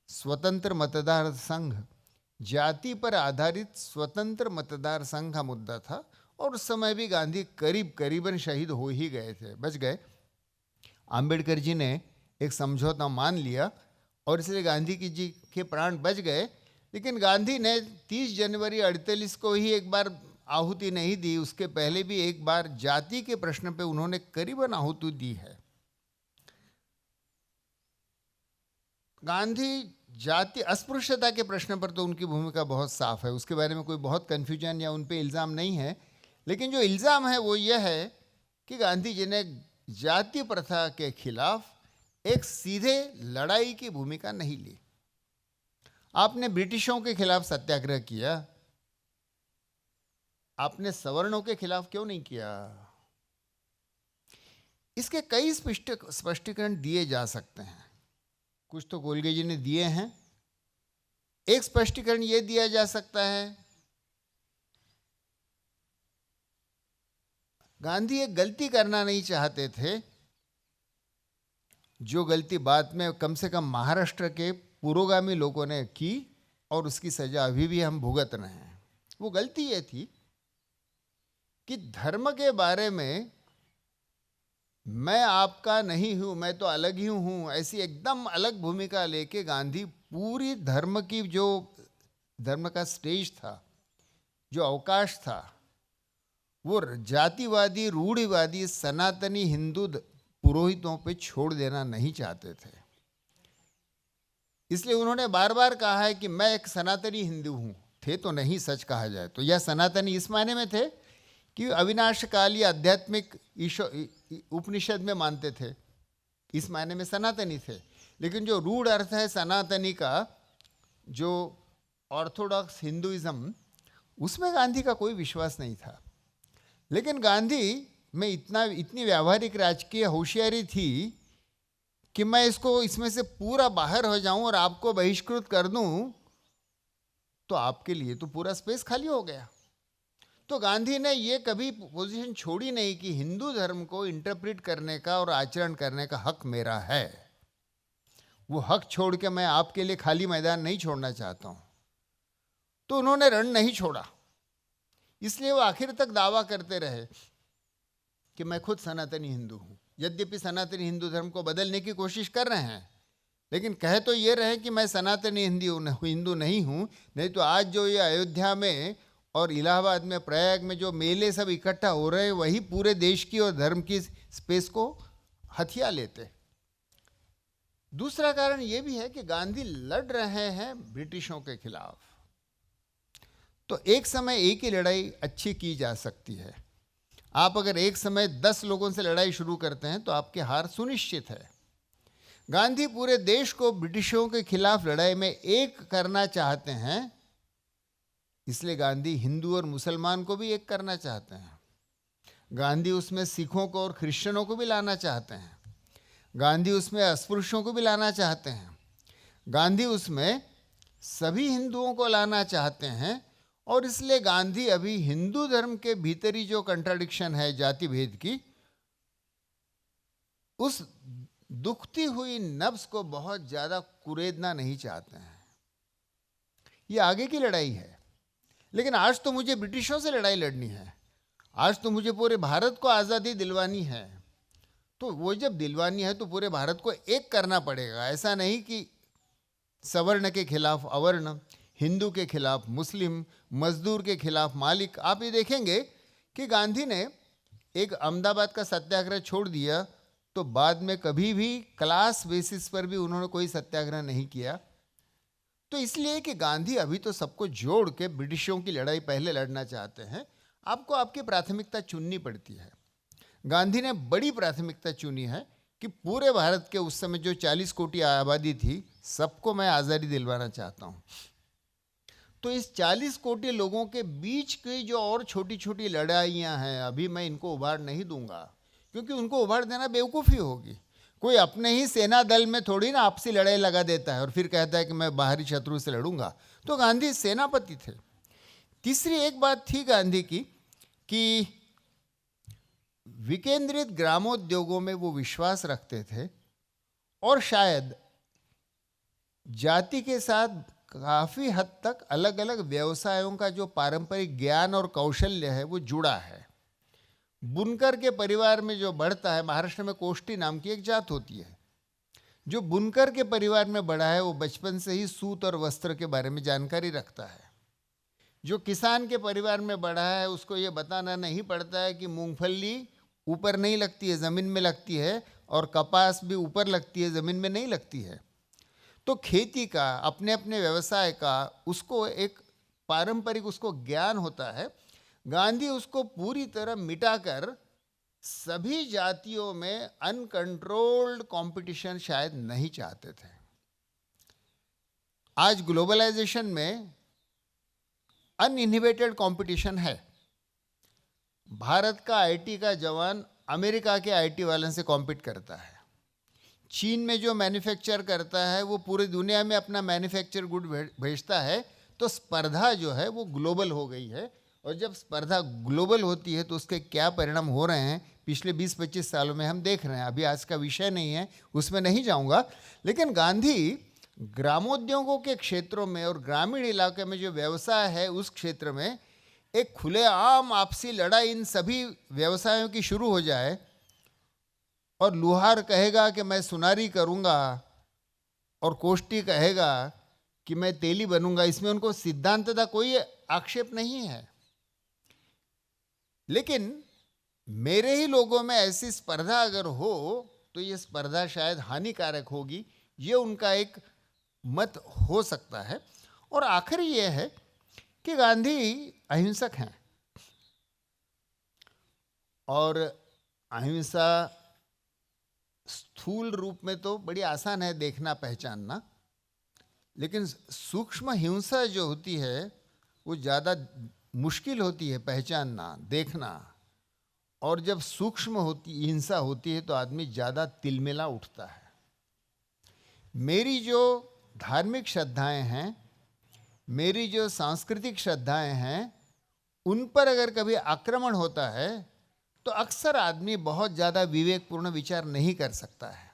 स्वतंत्र मतदार संघ, जाति पर आधारित स्वतंत्र मतदार संघ का मुद्दा था, और उस समय भी गांधी करीबन शहीद हो ही गए थे, बच गए। आम्बेडकर जी ने एक समझौता मान लिया, और इसलिए गांधी जी के प्राण बच गए। लेकिन गांधी ने 30 जनवरी 48 को ही एक बार आहुति नहीं दी, उसके पहले भी एक बार जाति के प्रश्न पे उन्होंने करीबन आहुति दी है। गांधी जाति अस्पृश्यता के प्रश्न पर तो उनकी भूमिका बहुत साफ है, उसके बारे में कोई बहुत कन्फ्यूजन या उन पे इल्ज़ाम नहीं है। लेकिन जो इल्ज़ाम है वो यह है कि गांधी जी ने जाति प्रथा के खिलाफ एक सीधे लड़ाई की भूमिका नहीं ली। आपने ब्रिटिशों के खिलाफ सत्याग्रह किया, आपने सवर्णों के खिलाफ क्यों नहीं किया? इसके कई स्पष्टीकरण दिए जा सकते हैं, कुछ तो कोलगे जी ने दिए हैं। एक स्पष्टीकरण यह दिया जा सकता है, गांधी एक गलती करना नहीं चाहते थे, जो गलती बाद में कम से कम महाराष्ट्र के पुरोगामी लोगों ने की, और उसकी सजा अभी भी हम भुगत रहे हैं। वो गलती ये थी कि धर्म के बारे में मैं आपका नहीं हूं, मैं तो अलग ही हूं, ऐसी एकदम अलग भूमिका लेके गांधी पूरी धर्म की जो धर्म का स्टेज था, जो अवकाश था, वो जातिवादी रूढ़िवादी सनातनी हिंदू पुरोहितों पे छोड़ देना नहीं चाहते थे। इसलिए उन्होंने बार बार कहा है कि मैं एक सनातनी हिंदू हूँ। थे तो नहीं, सच कहा जाए तो यह सनातनी इस मायने में थे कि अविनाशकाली आध्यात्मिक उपनिषद में मानते थे, इस मायने में सनातनी थे। लेकिन जो रूढ़ अर्थ है सनातनी का, जो ऑर्थोडॉक्स हिंदुइज्म, उसमें गांधी का कोई विश्वास नहीं था। लेकिन गांधी में इतनी व्यावहारिक राजकीय होशियारी थी कि मैं इसमें से पूरा बाहर हो जाऊं और आपको बहिष्कृत कर दूं तो आपके लिए तो पूरा स्पेस खाली हो गया। तो गांधी ने ये कभी पोजीशन छोड़ी नहीं कि हिंदू धर्म को इंटरप्रेट करने का और आचरण करने का हक मेरा है। वो हक छोड़ के मैं आपके लिए खाली मैदान नहीं छोड़ना चाहता हूं। तो उन्होंने रण नहीं छोड़ा। इसलिए वो आखिर तक दावा करते रहे कि मैं खुद सनातनी हिंदू हूं। यद्यपि सनातनी हिंदू धर्म को बदलने की कोशिश कर रहे हैं, लेकिन कह तो ये रहे कि मैं सनातनी हिंदू नहीं हूं। नहीं तो आज जो ये अयोध्या में और इलाहाबाद में, प्रयाग में जो मेले सब इकट्ठा हो रहे हैं, वही पूरे देश की और धर्म की स्पेस को हथिया लेते। दूसरा कारण ये भी है कि गांधी लड़ रहे हैं ब्रिटिशों के खिलाफ। तो एक समय एक ही लड़ाई अच्छी की जा सकती है। आप अगर एक समय 10 लोगों से लड़ाई शुरू करते हैं तो आपकी हार सुनिश्चित है। गांधी पूरे देश को ब्रिटिशों के खिलाफ लड़ाई में एक करना चाहते हैं। इसलिए गांधी हिंदू और मुसलमान को भी एक करना चाहते हैं। गांधी उसमें सिखों को और क्रिश्चियनों को भी लाना चाहते हैं। गांधी उसमें अस्पृश्यों को भी लाना चाहते हैं। गांधी उसमें सभी हिंदुओं को लाना चाहते हैं। और इसलिए गांधी अभी हिंदू धर्म के भीतरी जो कंट्राडिक्शन है जाति भेद की, उस दुखती हुई नब्ज को बहुत ज्यादा कुरेदना नहीं चाहते हैं। ये आगे की लड़ाई है। लेकिन आज तो मुझे ब्रिटिशों से लड़ाई लड़नी है। आज तो मुझे पूरे भारत को आज़ादी दिलवानी है। तो वो जब दिलवानी है तो पूरे भारत को एक करना पड़ेगा। ऐसा नहीं कि सवर्ण के खिलाफ अवर्ण, हिंदू के खिलाफ मुस्लिम, मजदूर के खिलाफ मालिक। आप ये देखेंगे कि गांधी ने एक अहमदाबाद का सत्याग्रह छोड़ दिया तो बाद में कभी भी क्लास बेसिस पर भी उन्होंने कोई सत्याग्रह नहीं किया। तो इसलिए कि गांधी अभी तो सबको जोड़ के ब्रिटिशों की लड़ाई पहले लड़ना चाहते हैं। आपको आपकी प्राथमिकता चुननी पड़ती है। गांधी ने बड़ी प्राथमिकता चुनी है कि पूरे भारत के उस समय जो 40 कोटि आबादी थी, सबको मैं आज़ादी दिलवाना चाहता हूँ। तो इस 40 कोटि लोगों के बीच की जो और छोटी छोटी लड़ाइयाँ हैं, अभी मैं इनको उभार नहीं दूंगा, क्योंकि उनको उभार देना बेवकूफ़ी होगी। कोई अपने ही सेना दल में थोड़ी ना आपसी लड़ाई लगा देता है और फिर कहता है कि मैं बाहरी शत्रु से लड़ूंगा। तो गांधी सेनापति थे। तीसरी एक बात थी गांधी की कि विकेंद्रित ग्रामोद्योगों में वो विश्वास रखते थे और शायद जाति के साथ काफ़ी हद तक अलग अलग व्यवसायों का जो पारंपरिक ज्ञान और कौशल्य है वो जुड़ा है। बुनकर के परिवार में जो बढ़ता है, महाराष्ट्र में कोष्टी नाम की एक जात होती है, जो बुनकर के परिवार में बढ़ा है वो बचपन से ही सूत और वस्त्र के बारे में जानकारी रखता है। जो किसान के परिवार में बढ़ा है उसको ये बताना नहीं पड़ता है कि मूंगफली ऊपर नहीं लगती है, ज़मीन में लगती है, और कपास भी ऊपर लगती है, ज़मीन में नहीं लगती है। तो खेती का, अपने अपने व्यवसाय का उसको एक पारंपरिक उसको ज्ञान होता है। गांधी उसको पूरी तरह मिटाकर सभी जातियों में अनकंट्रोल्ड कंपटीशन शायद नहीं चाहते थे। आज ग्लोबलाइजेशन में अनइनहिबिटेड कंपटीशन है। भारत का आईटी का जवान अमेरिका के आईटी वालों से कॉम्पीट करता है। चीन में जो मैन्युफैक्चर करता है वो पूरी दुनिया में अपना मैन्युफैक्चर गुड भेजता है। तो स्पर्धा जो है वो ग्लोबल हो गई है। और जब स्पर्धा ग्लोबल होती है तो उसके क्या परिणाम हो रहे हैं पिछले 20-25 सालों में हम देख रहे हैं। अभी आज का विषय नहीं है, उसमें नहीं जाऊंगा। लेकिन गांधी ग्रामोद्योगों के क्षेत्रों में और ग्रामीण इलाके में जो व्यवसाय है उस क्षेत्र में एक खुलेआम आपसी लड़ाई इन सभी व्यवसायों की शुरू हो जाए और लुहार कहेगा कि मैं सुनारी करूंगा और कोष्टी कहेगा कि मैं तेली बनूंगा, इसमें उनको सिद्धांततः कोई आक्षेप नहीं है। लेकिन मेरे ही लोगों में ऐसी स्पर्धा अगर हो तो ये स्पर्धा शायद हानिकारक होगी, ये उनका एक मत हो सकता है। और आखिर ये है कि गांधी अहिंसक हैं, और अहिंसा स्थूल रूप में तो बड़ी आसान है देखना पहचानना, लेकिन सूक्ष्म हिंसा जो होती है वो ज़्यादा मुश्किल होती है पहचानना, देखना। और जब सूक्ष्म होती हिंसा होती है तो आदमी ज़्यादा तिलमिला उठता है। मेरी जो धार्मिक श्रद्धाएं हैं, मेरी जो सांस्कृतिक श्रद्धाएं हैं, उन पर अगर कभी आक्रमण होता है तो अक्सर आदमी बहुत ज़्यादा विवेकपूर्ण विचार नहीं कर सकता है।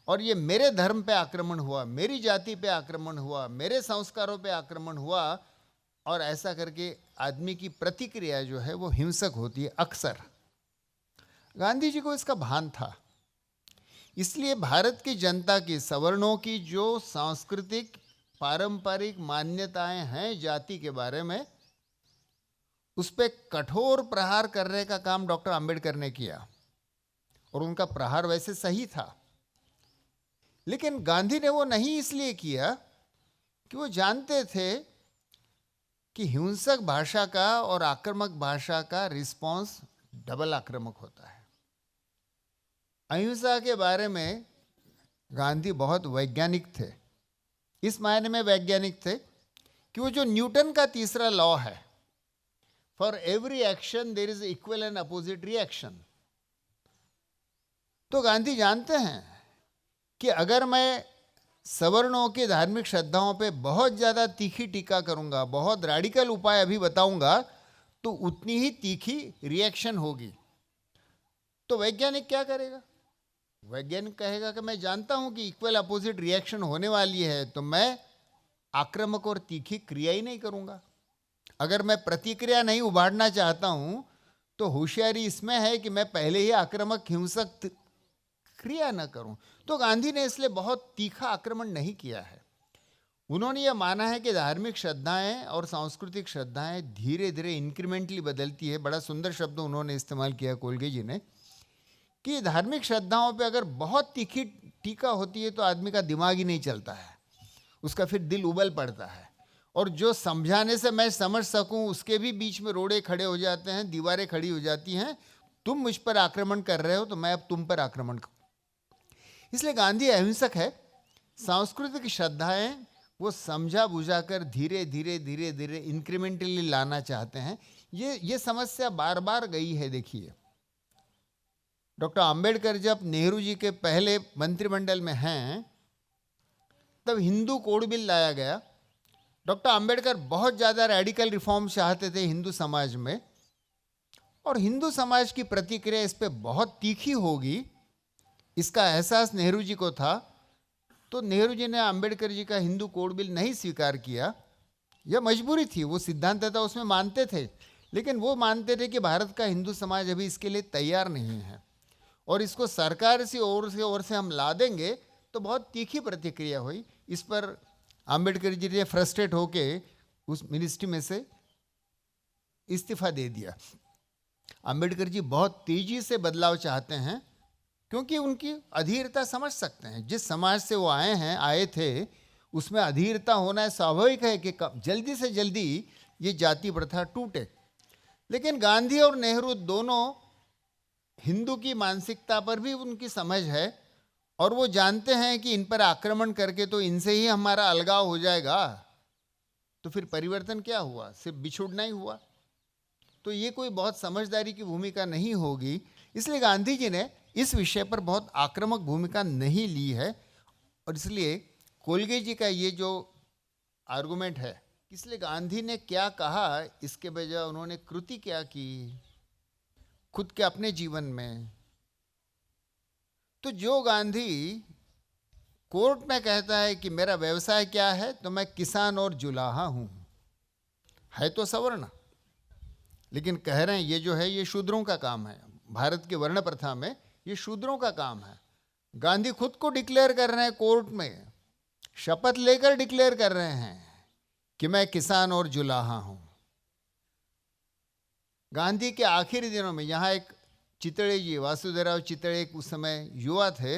और ये मेरे धर्म पे आक्रमण हुआ, मेरी जाति पे आक्रमण हुआ, मेरे संस्कारों पे आक्रमण हुआ, और ऐसा करके आदमी की प्रतिक्रिया जो है वो हिंसक होती है अक्सर। गांधी जी को इसका भान था, इसलिए भारत की जनता की, सवर्णों की जो सांस्कृतिक पारंपरिक मान्यताएं हैं जाति के बारे में, उस पर कठोर प्रहार करने का काम डॉक्टर अंबेडकर ने किया, और उनका प्रहार वैसे सही था। लेकिन गांधी ने वो नहीं इसलिए किया कि वो जानते थे कि हिंसक भाषा का और आक्रामक भाषा का रिस्पॉन्स डबल आक्रामक होता है। अहिंसा के बारे में गांधी बहुत वैज्ञानिक थे, इस मायने में वैज्ञानिक थे कि वो जो न्यूटन का तीसरा लॉ है, for every action there is equal and opposite reaction, तो गांधी जानते हैं कि अगर मैं सवर्णों की धार्मिक श्रद्धाओं पे बहुत ज़्यादा तीखी टीका करूंगा, बहुत रैडिकल उपाय अभी बताऊंगा, तो उतनी ही तीखी रिएक्शन होगी। तो वैज्ञानिक क्या करेगा? वैज्ञानिक कहेगा कि मैं जानता हूं कि इक्वल अपोजिट रिएक्शन होने वाली है, तो मैं आक्रामक और तीखी क्रिया ही नहीं करूंगा। अगर मैं प्रतिक्रिया नहीं उभारना चाहता हूं तो होशियारी इसमें है कि मैं पहले ही आक्रामक हिंसक क्रिया न करूं। तो गांधी ने इसलिए बहुत तीखा आक्रमण नहीं किया है। उन्होंने यह माना है कि धार्मिक श्रद्धाएं और सांस्कृतिक श्रद्धाएं धीरे धीरे इंक्रीमेंटली बदलती है। बड़ा सुंदर शब्द उन्होंने इस्तेमाल किया कोलगे जी ने, कि धार्मिक श्रद्धाओं पे अगर बहुत तीखी टीका होती है तो आदमी का दिमाग ही नहीं चलता है, उसका फिर दिल उबल पड़ता है, और जो समझाने से मैं समझ सकूं उसके भी बीच में रोड़े खड़े हो जाते हैं, दीवारें खड़ी हो जाती हैं। तुम मुझ पर आक्रमण कर रहे हो तो मैं अब तुम पर आक्रमण करूं। इसलिए गांधी अहिंसक है। सांस्कृतिक श्रद्धाएं वो समझा बुझा कर धीरे धीरे धीरे धीरे इंक्रीमेंटली लाना चाहते हैं। ये समस्या बार बार गई है। देखिए, डॉक्टर अंबेडकर जब नेहरू जी के पहले मंत्रिमंडल में हैं तब हिंदू कोड बिल लाया गया। डॉक्टर अंबेडकर बहुत ज़्यादा रेडिकल रिफॉर्म चाहते थे हिंदू समाज में, और हिंदू समाज की प्रतिक्रिया इस पर बहुत तीखी होगी इसका एहसास नेहरू जी को था। तो नेहरू जी ने अंबेडकर जी का हिंदू कोड बिल नहीं स्वीकार किया। यह मजबूरी थी, वो सिद्धांत था उसमें मानते थे, लेकिन वो मानते थे कि भारत का हिंदू समाज अभी इसके लिए तैयार नहीं है, और इसको सरकार की ओर से हम ला देंगे तो बहुत तीखी प्रतिक्रिया हुई। इस पर अंबेडकर जी ने फ्रस्ट्रेट होके उस मिनिस्ट्री में से इस्तीफा दे दिया। अंबेडकर जी बहुत तेजी से बदलाव चाहते हैं, क्योंकि उनकी अधीरता समझ सकते हैं। जिस समाज से वो आए थे उसमें अधीरता होना स्वाभाविक है कि जल्दी से जल्दी ये जाति प्रथा टूटे। लेकिन गांधी और नेहरू दोनों हिंदू की मानसिकता पर भी उनकी समझ है, और वो जानते हैं कि इन पर आक्रमण करके तो इनसे ही हमारा अलगाव हो जाएगा। तो फिर परिवर्तन क्या हुआ? सिर्फ बिछुड़ना ही हुआ। तो ये कोई बहुत समझदारी की भूमिका नहीं होगी। इसलिए गांधी जी ने इस विषय पर बहुत आक्रामक भूमिका नहीं ली है। और इसलिए कोलगे जी का ये जो आर्गुमेंट है, इसलिए गांधी ने क्या कहा इसके बजाय उन्होंने कृति क्या की खुद के अपने जीवन में। तो जो गांधी कोर्ट में कहता है कि मेरा व्यवसाय क्या है, तो मैं किसान और जुलाहा हूं, है तो सवर्ण, लेकिन कह रहे हैं ये जो है ये शूद्रों का काम है। भारत की वर्ण प्रथा में ये शूद्रों का काम है। गांधी खुद को डिक्लेयर कर रहे हैं कोर्ट में, शपथ लेकर डिक्लेयर कर रहे हैं कि मैं किसान और जुलाहा हूं। गांधी के आखिरी दिनों में यहाँ एक चितड़े जी, वासुदेवराव चितड़े, एक उस समय युवा थे,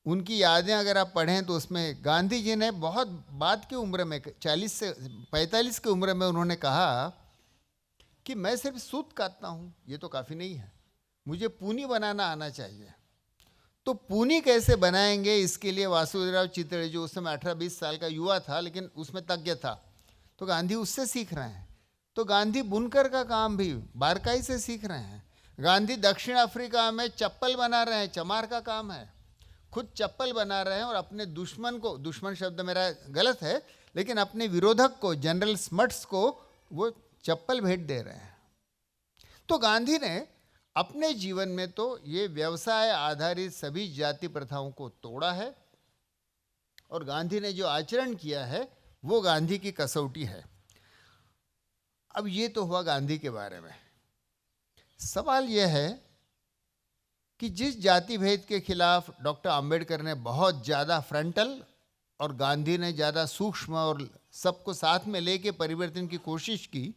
उनकी यादें अगर आप पढ़ें तो उसमें गांधी जी ने बहुत बाद की उम्र में 40 से 45 की उम्र में उन्होंने कहा कि मैं सिर्फ सूत काटता हूँ, ये तो काफ़ी नहीं है, मुझे पूनी बनाना आना चाहिए। तो पूनी कैसे बनाएंगे, इसके लिए वासुदेवराव चितड़े, जो उस समय 18-20 साल का युवा था लेकिन उसमें तज्ञ था, तो गांधी उससे सीख रहे हैं। तो गांधी बुनकर का काम भी बारकाई से सीख रहे हैं। गांधी दक्षिण अफ्रीका में चप्पल बना रहे हैं, चमार का काम है, खुद चप्पल बना रहे हैं और अपने दुश्मन को, दुश्मन शब्द मेरा गलत है, लेकिन अपने विरोधक को, जनरल स्मट्स को वो चप्पल भेंट दे रहे हैं। तो गांधी ने अपने जीवन में तो ये व्यवसाय आधारित सभी जाति प्रथाओं को तोड़ा है, और गांधी ने जो आचरण किया है वो गांधी की कसौटी है। अब ये तो हुआ गांधी के बारे में। सवाल यह है कि जिस जाति भेद के खिलाफ डॉक्टर अंबेडकर ने बहुत ज़्यादा फ्रंटल और गांधी ने ज़्यादा सूक्ष्म और सबको साथ में लेके परिवर्तन की कोशिश की,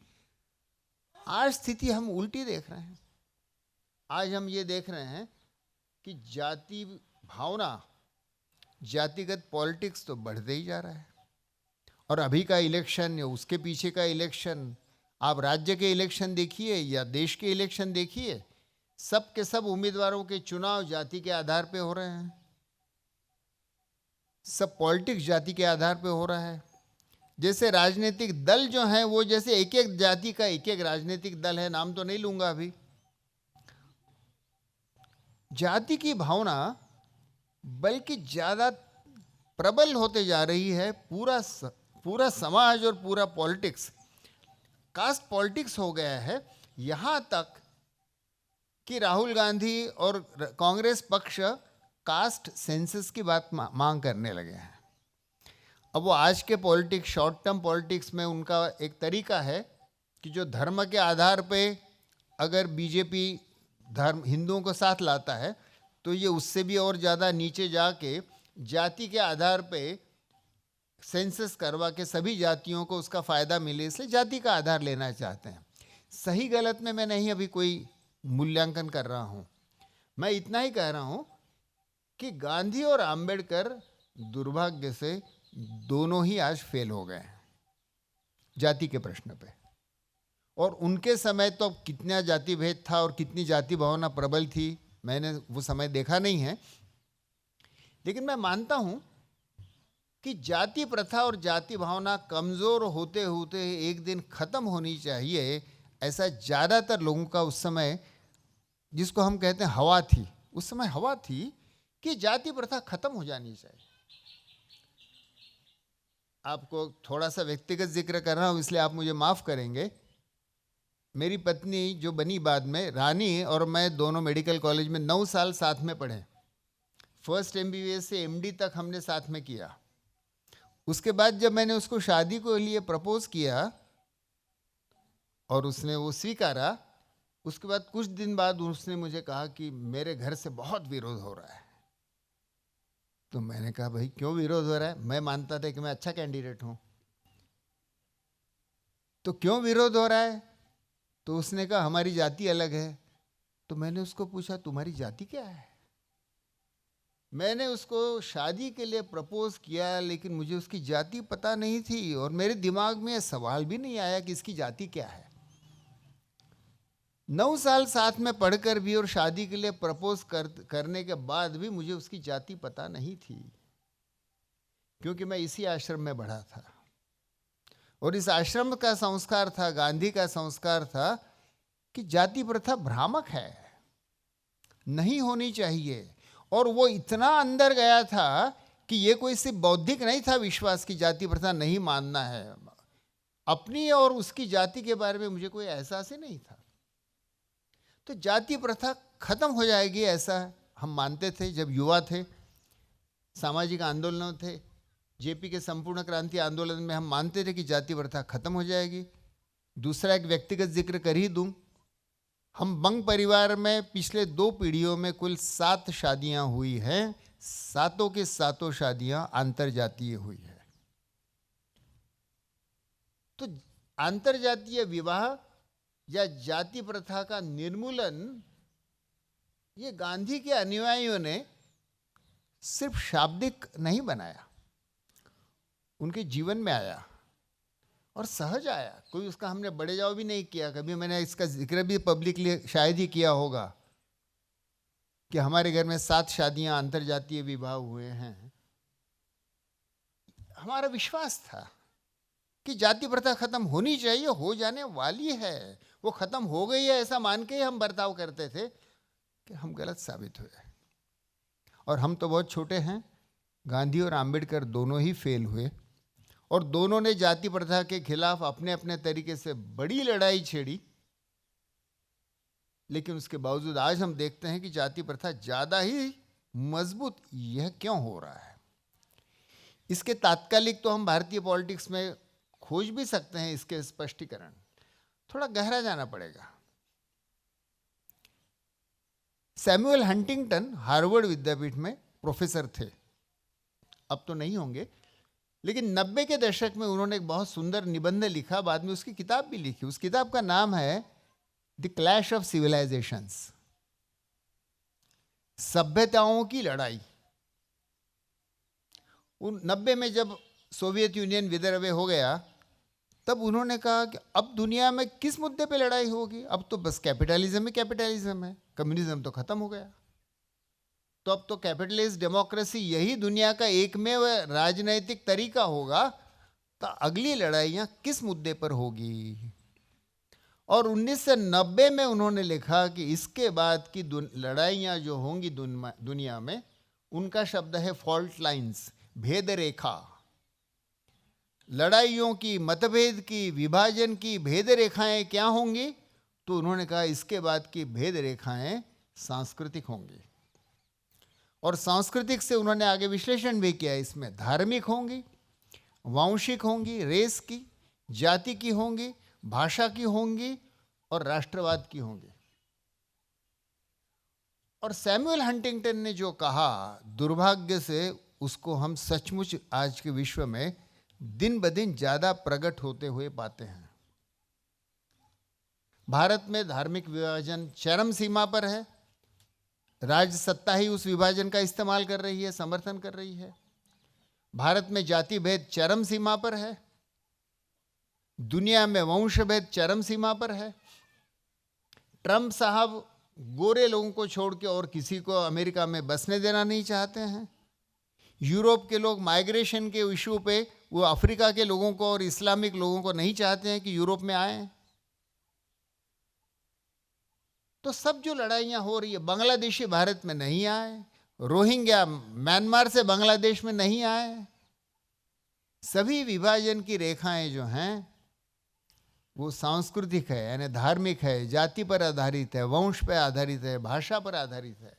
आज स्थिति हम उल्टी देख रहे हैं। आज हम ये देख रहे हैं कि जाति भावना, जातिगत पॉलिटिक्स तो बढ़ते ही जा रहा है। और अभी का इलेक्शन या उसके पीछे का इलेक्शन, आप राज्य के इलेक्शन देखिए या देश के इलेक्शन देखिए, सब के सब उम्मीदवारों के चुनाव जाति के आधार पे हो रहे हैं। सब पॉलिटिक्स जाति के आधार पे हो रहा है। जैसे राजनीतिक दल जो हैं वो जैसे एक एक जाति का एक एक राजनीतिक दल है, नाम तो नहीं लूंगा अभी। जाति की भावना बल्कि ज्यादा प्रबल होते जा रही है। पूरा समाज और पूरा पॉलिटिक्स कास्ट पॉलिटिक्स हो गया है। यहां तक कि राहुल गांधी और कांग्रेस पक्ष कास्ट सेंसस की बात मांग करने लगे हैं। अब वो आज के पॉलिटिक्स, शॉर्ट टर्म पॉलिटिक्स में उनका एक तरीका है कि जो धर्म के आधार पे अगर बीजेपी धर्म हिंदुओं को साथ लाता है तो ये उससे भी और ज़्यादा नीचे जाके जाति के आधार पे सेंसस करवा के सभी जातियों को उसका फ़ायदा मिले, इसलिए जाति का आधार लेना चाहते हैं। सही गलत में मैं नहीं अभी कोई मूल्यांकन कर रहा हूँ, मैं इतना ही कह रहा हूँ कि गांधी और अंबेडकर दुर्भाग्य से दोनों ही आज फेल हो गए हैं जाति के प्रश्न पे। और उनके समय तो कितना जाति भेद था और कितनी जाति भावना प्रबल थी, मैंने वो समय देखा नहीं है, लेकिन मैं मानता हूँ कि जाति प्रथा और जाति भावना कमज़ोर होते होते एक दिन ख़त्म होनी चाहिए, ऐसा ज़्यादातर लोगों का उस समय, जिसको हम कहते हैं हवा थी, उस समय हवा थी कि जाति प्रथा खत्म हो जानी चाहिए। आपको थोड़ा सा व्यक्तिगत जिक्र कर रहा हूँ इसलिए आप मुझे माफ़ करेंगे। मेरी पत्नी जो बनी बाद में, रानी और मैं दोनों मेडिकल कॉलेज में 9 साल साथ में पढ़े। फर्स्ट MBBS से MD तक हमने साथ में किया। उसके बाद जब मैंने उसको शादी को लिए प्रपोज किया और उसने वो स्वीकारा, उसके बाद कुछ दिन बाद उसने मुझे कहा कि मेरे घर से बहुत विरोध हो रहा है। तो मैंने कहा भाई क्यों विरोध हो रहा है? मैं मानता था कि मैं अच्छा कैंडिडेट हूं, तो क्यों विरोध हो रहा है? तो उसने कहा हमारी जाति अलग है। तो मैंने उसको पूछा तुम्हारी जाति क्या है? मैंने उसको शादी के लिए प्रपोज किया लेकिन मुझे उसकी जाति पता नहीं थी और मेरे दिमाग में सवाल भी नहीं आया कि इसकी जाति क्या है। 9 साल साथ में पढ़कर भी और शादी के लिए प्रपोज करने के बाद भी मुझे उसकी जाति पता नहीं थी, क्योंकि मैं इसी आश्रम में बढ़ा था और इस आश्रम का संस्कार था, गांधी का संस्कार था कि जाति प्रथा भ्रामक है, नहीं होनी चाहिए। और वो इतना अंदर गया था कि ये कोई सिर्फ बौद्धिक नहीं था विश्वास की जाति प्रथा नहीं मानना है, अपनी और उसकी जाति के बारे में मुझे कोई एहसास ही नहीं था। तो जाति प्रथा खत्म हो जाएगी ऐसा हम मानते थे जब युवा थे। सामाजिक आंदोलन थे, जेपी के संपूर्ण क्रांति आंदोलन में हम मानते थे कि जाति प्रथा खत्म हो जाएगी। दूसरा एक व्यक्तिगत जिक्र कर ही दूं, हम बंग परिवार में पिछले 2 पीढ़ियों में कुल 7 शादियां हुई हैं। सातों की सातों शादियां अंतरजातीय हुई है। तो अंतरजातीय विवाह या जाति प्रथा का निर्मूलन ये गांधी के अनुयायियों ने सिर्फ शाब्दिक नहीं बनाया, उनके जीवन में आया और सहज आया। कोई उसका हमने बड़े जाओ भी नहीं किया। कभी मैंने इसका जिक्र भी पब्लिकली शायद ही किया होगा कि हमारे घर में 7 शादियां अंतरजातीय विवाह हुए हैं। हमारा विश्वास था कि जाति प्रथा खत्म होनी चाहिए, हो जाने वाली है, वो खत्म हो गई है, ऐसा मान के ही हम बर्ताव करते थे कि हम गलत साबित हुए। और हम तो बहुत छोटे हैं, गांधी और आम्बेडकर दोनों ही फेल हुए और दोनों ने जाति प्रथा के खिलाफ अपने अपने तरीके से बड़ी लड़ाई छेड़ी। लेकिन उसके बावजूद आज हम देखते हैं कि जाति प्रथा ज़्यादा ही मजबूत। यह क्यों हो रहा है? इसके तात्कालिक तो हम भारतीय पॉलिटिक्स में खोज भी सकते हैं, इसके स्पष्टीकरण थोड़ा गहरा जाना पड़ेगा। सैमुअल हंटिंगटन हार्वर्ड विद्यापीठ में प्रोफेसर थे, अब तो नहीं होंगे, लेकिन 90 के दशक में उन्होंने एक बहुत सुंदर निबंध लिखा, बाद में उसकी किताब भी लिखी। उस किताब का नाम है द क्लैश ऑफ सिविलाइजेशंस, सभ्यताओं की लड़ाई। उन 90 में जब सोवियत यूनियन विदर्भे हो गया, तब उन्होंने कहा कि अब दुनिया में किस मुद्दे पे लड़ाई होगी? अब तो बस कैपिटलिज्म ही कैपिटलिज्म है, कम्युनिज्म तो खत्म हो गया। तो अब तो कैपिटलिस्ट डेमोक्रेसी यही दुनिया का एकमेव राजनैतिक तरीका होगा, तो अगली लड़ाइयाँ किस मुद्दे पर होगी? और 1990 में उन्होंने लिखा कि इसके बाद की लड़ाइयाँ जो होंगी दुनिया में, उनका शब्द है फॉल्ट लाइंस, भेद रेखा। लड़ाइयों की, मतभेद की, विभाजन की भेद रेखाएं क्या होंगी? तो उन्होंने कहा इसके बाद की भेद रेखाएं सांस्कृतिक होंगी। और सांस्कृतिक से उन्होंने आगे विश्लेषण भी किया, इसमें धार्मिक होंगी, वांशिक होंगी, रेस की, जाति की होंगी, भाषा की होंगी और राष्ट्रवाद की होंगी। और सैमुअल हंटिंगटन ने जो कहा, दुर्भाग्य से उसको हम सचमुच आज के विश्व में दिन ब दिन ज्यादा प्रकट होते हुए पाते हैं। भारत में धार्मिक विभाजन चरम सीमा पर है। राज्य सत्ता ही उस विभाजन का इस्तेमाल कर रही है, समर्थन कर रही है। भारत में जाति भेद चरम सीमा पर है। दुनिया में वंश भेद चरम सीमा पर है। ट्रंप साहब गोरे लोगों को छोड़ के और किसी को अमेरिका में बसने देना नहीं चाहते हैं। यूरोप के लोग माइग्रेशन के इशू पे वो अफ्रीका के लोगों को और इस्लामिक लोगों को नहीं चाहते हैं कि यूरोप में आए। तो सब जो लड़ाइयाँ हो रही है, बांग्लादेशी भारत में नहीं आए, रोहिंग्या म्यांमार से बांग्लादेश में नहीं आए। सभी विभाजन की रेखाएं जो हैं वो सांस्कृतिक है, यानी धार्मिक है, जाति पर आधारित है, वंश पर आधारित है, भाषा पर आधारित है।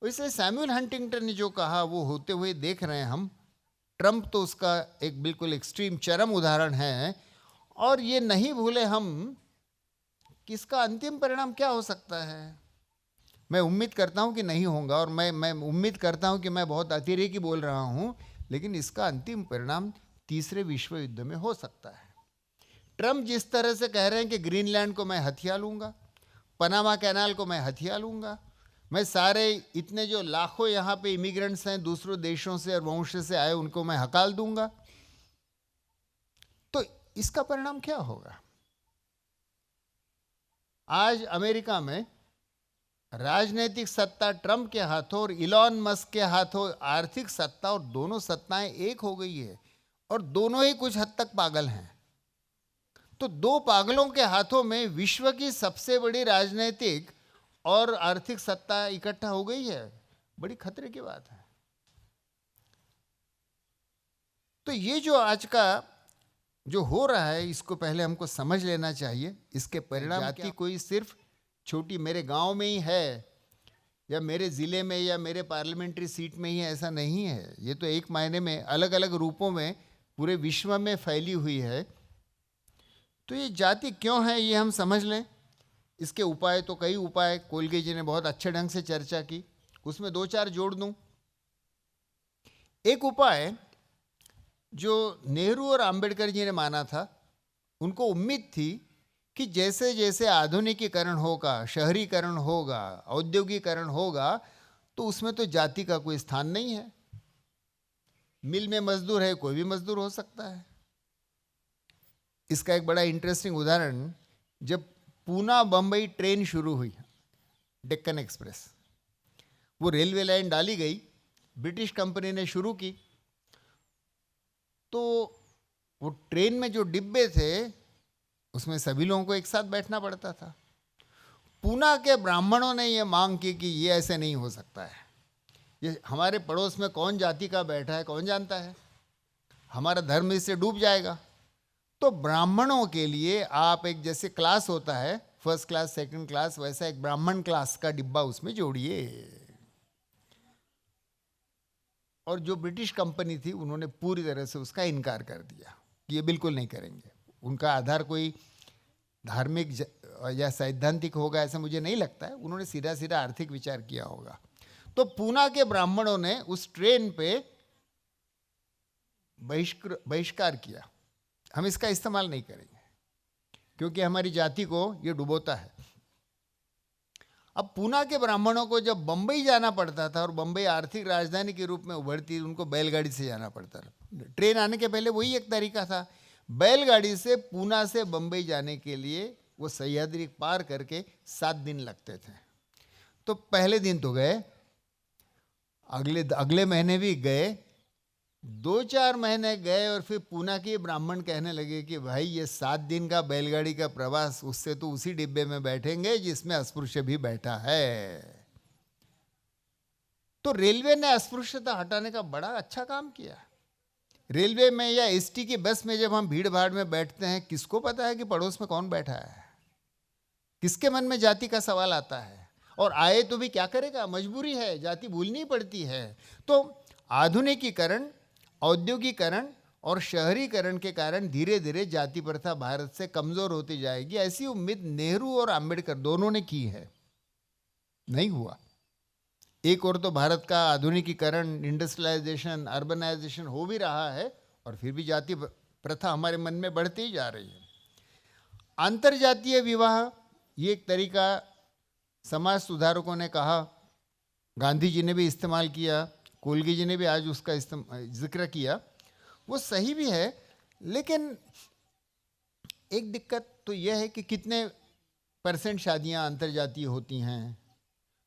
इसलिए सैमुअल हंटिंगटन ने जो कहा वो होते हुए देख रहे हैं हम। ट्रंप तो उसका एक बिल्कुल एक्सट्रीम चरम उदाहरण है। और ये नहीं भूले हम कि इसका अंतिम परिणाम क्या हो सकता है। मैं उम्मीद करता हूँ कि नहीं होगा, और मैं उम्मीद करता हूँ कि मैं बहुत अतिरेकी बोल रहा हूँ, लेकिन इसका अंतिम परिणाम तीसरे विश्व युद्ध में हो सकता है। ट्रंप जिस तरह से कह रहे हैं कि ग्रीनलैंड को मैं हथिया लूँगा, पनामा कैनाल को मैं हथिया लूँगा, मैं सारे इतने जो लाखों यहाँ पे इमिग्रेंट्स हैं दूसरों देशों से और वंश से आए उनको मैं हकाल दूंगा, तो इसका परिणाम क्या होगा? आज अमेरिका में राजनीतिक सत्ता ट्रंप के हाथों और इलॉन मस्क के हाथों आर्थिक सत्ता, और दोनों सत्ताएं एक हो गई है और दोनों ही कुछ हद तक पागल हैं। तो दो पागलों के हाथों में विश्व की सबसे बड़ी राजनीतिक और आर्थिक सत्ता इकट्ठा हो गई है। बड़ी खतरे की बात है। तो ये जो आज का जो हो रहा है, इसको पहले हमको समझ लेना चाहिए। इसके परिणाम जाति कोई सिर्फ छोटी मेरे गांव में ही है या मेरे ज़िले में या मेरे पार्लियामेंट्री सीट में ही है, ऐसा नहीं है। ये तो एक मायने में अलग अलग रूपों में पूरे विश्व में फैली हुई है। तो ये जाति क्यों है ये हम समझ लें। इसके उपाय तो कई उपाय, कोलगे जी ने बहुत अच्छे ढंग से चर्चा की। उसमें 2-4 जोड़ दूं। एक उपाय जो नेहरू और अंबेडकर जी ने माना था, उनको उम्मीद थी कि जैसे जैसे आधुनिकीकरण होगा, शहरीकरण होगा, औद्योगिकरण होगा, तो उसमें तो जाति का कोई स्थान नहीं है। मिल में मजदूर है, कोई भी मजदूर हो सकता है। इसका एक बड़ा इंटरेस्टिंग उदाहरण, जब पूना बम्बई ट्रेन शुरू हुई, डेक्कन एक्सप्रेस, वो रेलवे लाइन डाली गई, ब्रिटिश कंपनी ने शुरू की, तो वो ट्रेन में जो डिब्बे थे उसमें सभी लोगों को एक साथ बैठना पड़ता था। पूना के ब्राह्मणों ने ये मांग की कि ये ऐसे नहीं हो सकता है, ये हमारे पड़ोस में कौन जाति का बैठा है कौन जानता है, हमारा धर्म इससे डूब जाएगा। तो ब्राह्मणों के लिए आप एक, जैसे क्लास होता है फर्स्ट क्लास सेकंड क्लास, वैसा एक ब्राह्मण क्लास का डिब्बा उसमें जोड़िए। और जो ब्रिटिश कंपनी थी उन्होंने पूरी तरह से उसका इनकार कर दिया कि ये बिल्कुल नहीं करेंगे। उनका आधार कोई धार्मिक या सैद्धांतिक होगा ऐसा मुझे नहीं लगता है, उन्होंने सीधा सीधा आर्थिक विचार किया होगा। तो पूना के ब्राह्मणों ने उस ट्रेन पे बहिष्कार किया, हम इसका इस्तेमाल नहीं करेंगे क्योंकि हमारी जाति को ये डुबोता है। अब पूना के ब्राह्मणों को जब बंबई जाना पड़ता था, और बंबई आर्थिक राजधानी के रूप में उभरती, उनको बैलगाड़ी से जाना पड़ता था। ट्रेन आने के पहले वही एक तरीका था, बैलगाड़ी से पूना से बंबई जाने के लिए वो सह्याद्री पार करके 7 दिन लगते थे। तो पहले दिन तो गए, अगले महीने भी गए, 2-4 महीने गए, और फिर पूना के ब्राह्मण कहने लगे कि भाई ये 7 दिन का बैलगाड़ी का प्रवास, उससे तो उसी डिब्बे में बैठेंगे जिसमें अस्पृश्य भी बैठा है। तो रेलवे ने अस्पृश्यता हटाने का बड़ा अच्छा काम किया। रेलवे में या एसटी की बस में जब हम भीड़ भाड़ में बैठते हैं, किसको पता है कि पड़ोस में कौन बैठा है? किसके मन में जाति का सवाल आता है? और आए तो भी क्या करेगा, मजबूरी है, जाति भूलनी पड़ती है। तो आधुनिकीकरण, औद्योगिकरण और शहरीकरण के कारण धीरे धीरे जाति प्रथा भारत से कमजोर होती जाएगी, ऐसी उम्मीद नेहरू और अंबेडकर दोनों ने की है। नहीं हुआ। एक और तो भारत का आधुनिकीकरण, इंडस्ट्रियलाइजेशन, अर्बनाइजेशन हो भी रहा है, और फिर भी जाति प्रथा हमारे मन में बढ़ती ही जा रही है। अंतरजातीय विवाह, ये एक तरीका समाज सुधारकों ने कहा, गांधी जी ने भी इस्तेमाल किया, कोलगी जी ने भी आज उसका जिक्र किया, वो सही भी है। लेकिन एक दिक्कत तो यह है कि कितने % शादियां अंतरजातीय होती हैं।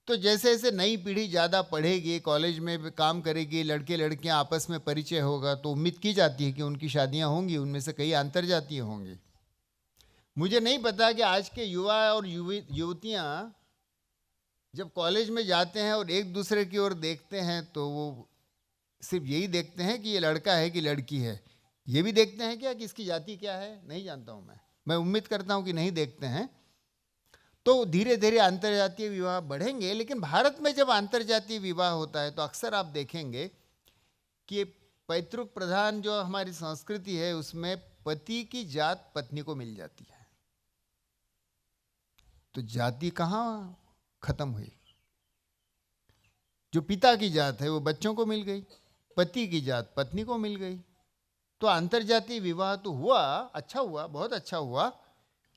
तो जैसे जैसे नई पीढ़ी ज़्यादा पढ़ेगी, कॉलेज में भी काम करेगी, लड़के लड़कियां आपस में परिचय होगा, तो उम्मीद की जाती है कि उनकी शादियां होंगी, उनमें से कई अंतरजातीय होंगी। मुझे नहीं पता कि आज के युवा और युवतियां जब कॉलेज में जाते हैं और एक दूसरे की ओर देखते हैं, तो वो सिर्फ यही देखते हैं कि ये लड़का है कि लड़की है। ये भी देखते हैं क्या कि इसकी जाति क्या है? नहीं जानता हूँ मैं उम्मीद करता हूँ कि नहीं देखते हैं। तो धीरे धीरे अंतर्जातीय विवाह बढ़ेंगे। लेकिन भारत में जब अंतर्जातीय विवाह होता है तो अक्सर आप देखेंगे कि पैतृक प्रधान जो हमारी संस्कृति है, उसमें पति की जात पत्नी को मिल जाती है। तो जाति कहाँ खत्म हुई? जो पिता की जात है वो बच्चों को मिल गई, पति की जात पत्नी को मिल गई। तो अंतर्जातीय विवाह तो हुआ, अच्छा हुआ, बहुत अच्छा हुआ,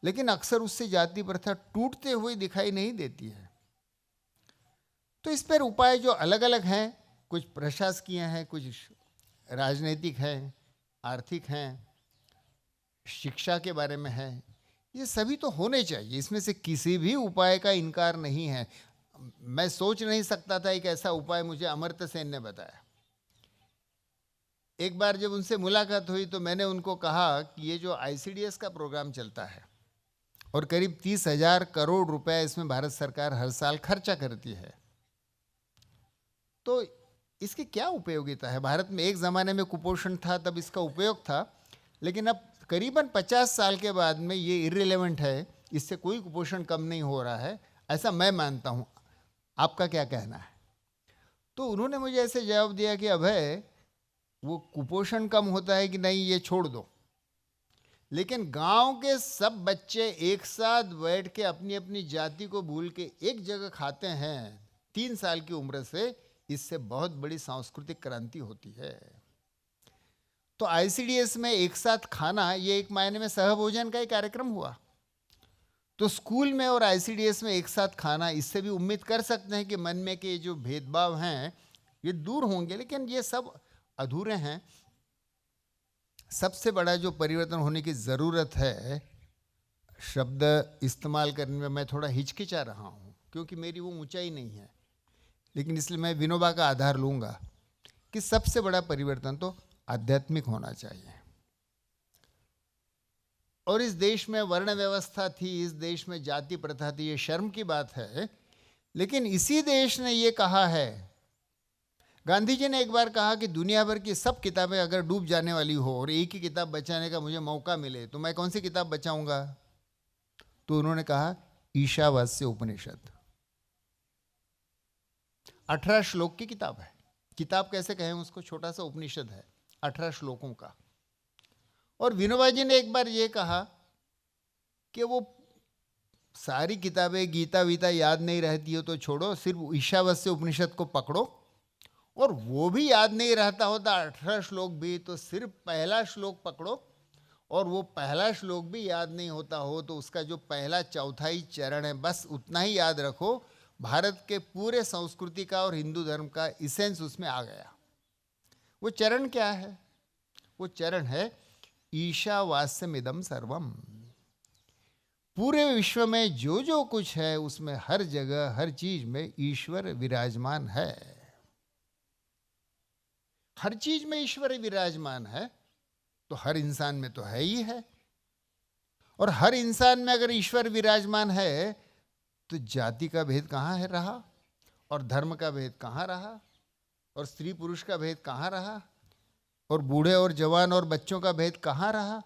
लेकिन अक्सर उससे जाति प्रथा टूटते हुए दिखाई नहीं देती है। तो इस पर उपाय जो अलग अलग हैं, कुछ प्रशासकीय हैं, कुछ राजनीतिक हैं, आर्थिक हैं, शिक्षा के बारे में है, ये सभी तो होने चाहिए। इसमें से किसी भी उपाय का इनकार नहीं है। मैं सोच नहीं सकता था एक ऐसा उपाय मुझे अमर्त्य सेन ने बताया। एक बार जब उनसे मुलाकात हुई तो मैंने उनको कहा कि ये जो ICDS का प्रोग्राम चलता है और करीब 30,000 करोड़ रुपए इसमें भारत सरकार हर साल खर्चा करती है, तो इसकी क्या उपयोगिता है? भारत में एक ज़माने में कुपोषण था, तब इसका उपयोग था, लेकिन अब करीबन 50 साल के बाद में ये इर्रिलेवेंट है, इससे कोई कुपोषण कम नहीं हो रहा है, ऐसा मैं मानता हूँ। आपका क्या कहना है? तो उन्होंने मुझे ऐसे जवाब दिया कि अभय, वो कुपोषण कम होता है कि नहीं ये छोड़ दो, लेकिन गांव के सब बच्चे एक साथ बैठ के अपनी अपनी जाति को भूल के एक जगह खाते हैं, 3 साल की उम्र से इससे बहुत बड़ी सांस्कृतिक क्रांति होती है। तो आईसीडीएस में एक साथ खाना, ये एक मायने में सहभोजन का ही कार्यक्रम हुआ। तो स्कूल में और आईसीडीएस में एक साथ खाना, इससे भी उम्मीद कर सकते हैं कि मन में के जो भेदभाव हैं ये दूर होंगे, लेकिन ये सब अधूरे हैं। सबसे बड़ा जो परिवर्तन होने की ज़रूरत है, शब्द इस्तेमाल करने में मैं थोड़ा हिचकिचा रहा हूँ क्योंकि मेरी वो ऊंचाई नहीं है, लेकिन इसलिए मैं विनोबा का आधार लूँगा कि सबसे बड़ा परिवर्तन तो आध्यात्मिक होना चाहिए। और इस देश में वर्ण व्यवस्था थी, इस देश में जाति प्रथा थी, ये शर्म की बात है, लेकिन इसी देश ने ये कहा है, गांधी जी ने एक बार कहा कि दुनिया भर की सब किताबें अगर डूब जाने वाली हो और एक ही किताब बचाने का मुझे मौका मिले तो मैं कौन सी किताब बचाऊंगा? तो उन्होंने कहा ईशावास्य उपनिषद। 18 श्लोक की किताब है। किताब कैसे कहें उसको, छोटा सा उपनिषद है 18 श्लोकों का। और विनोबा जी ने एक बार ये कहा कि वो सारी किताबें गीता वीता याद नहीं रहती हो तो छोड़ो, सिर्फ ईशावास्य उपनिषद को पकड़ो, और वो भी याद नहीं रहता होता 18 श्लोक भी, तो सिर्फ पहला श्लोक पकड़ो, और वो पहला श्लोक भी याद नहीं होता हो तो उसका जो पहला चौथाई चरण है बस उतना ही याद रखो। भारत के पूरे संस्कृति का और हिंदू धर्म का इसेंस उसमें आ गया। वो चरण क्या है? वो चरण है ईशावास्यमिदं सर्वम। पूरे विश्व में जो जो कुछ है उसमें हर जगह हर चीज में ईश्वर विराजमान है। हर चीज में ईश्वर विराजमान है तो हर इंसान में तो है ही है। और हर इंसान में अगर ईश्वर विराजमान है तो जाति का भेद कहाँ है रहा, और धर्म का भेद कहाँ रहा, और स्त्री पुरुष का भेद कहाँ रहा, और बूढ़े और जवान और बच्चों का भेद कहाँ रहा?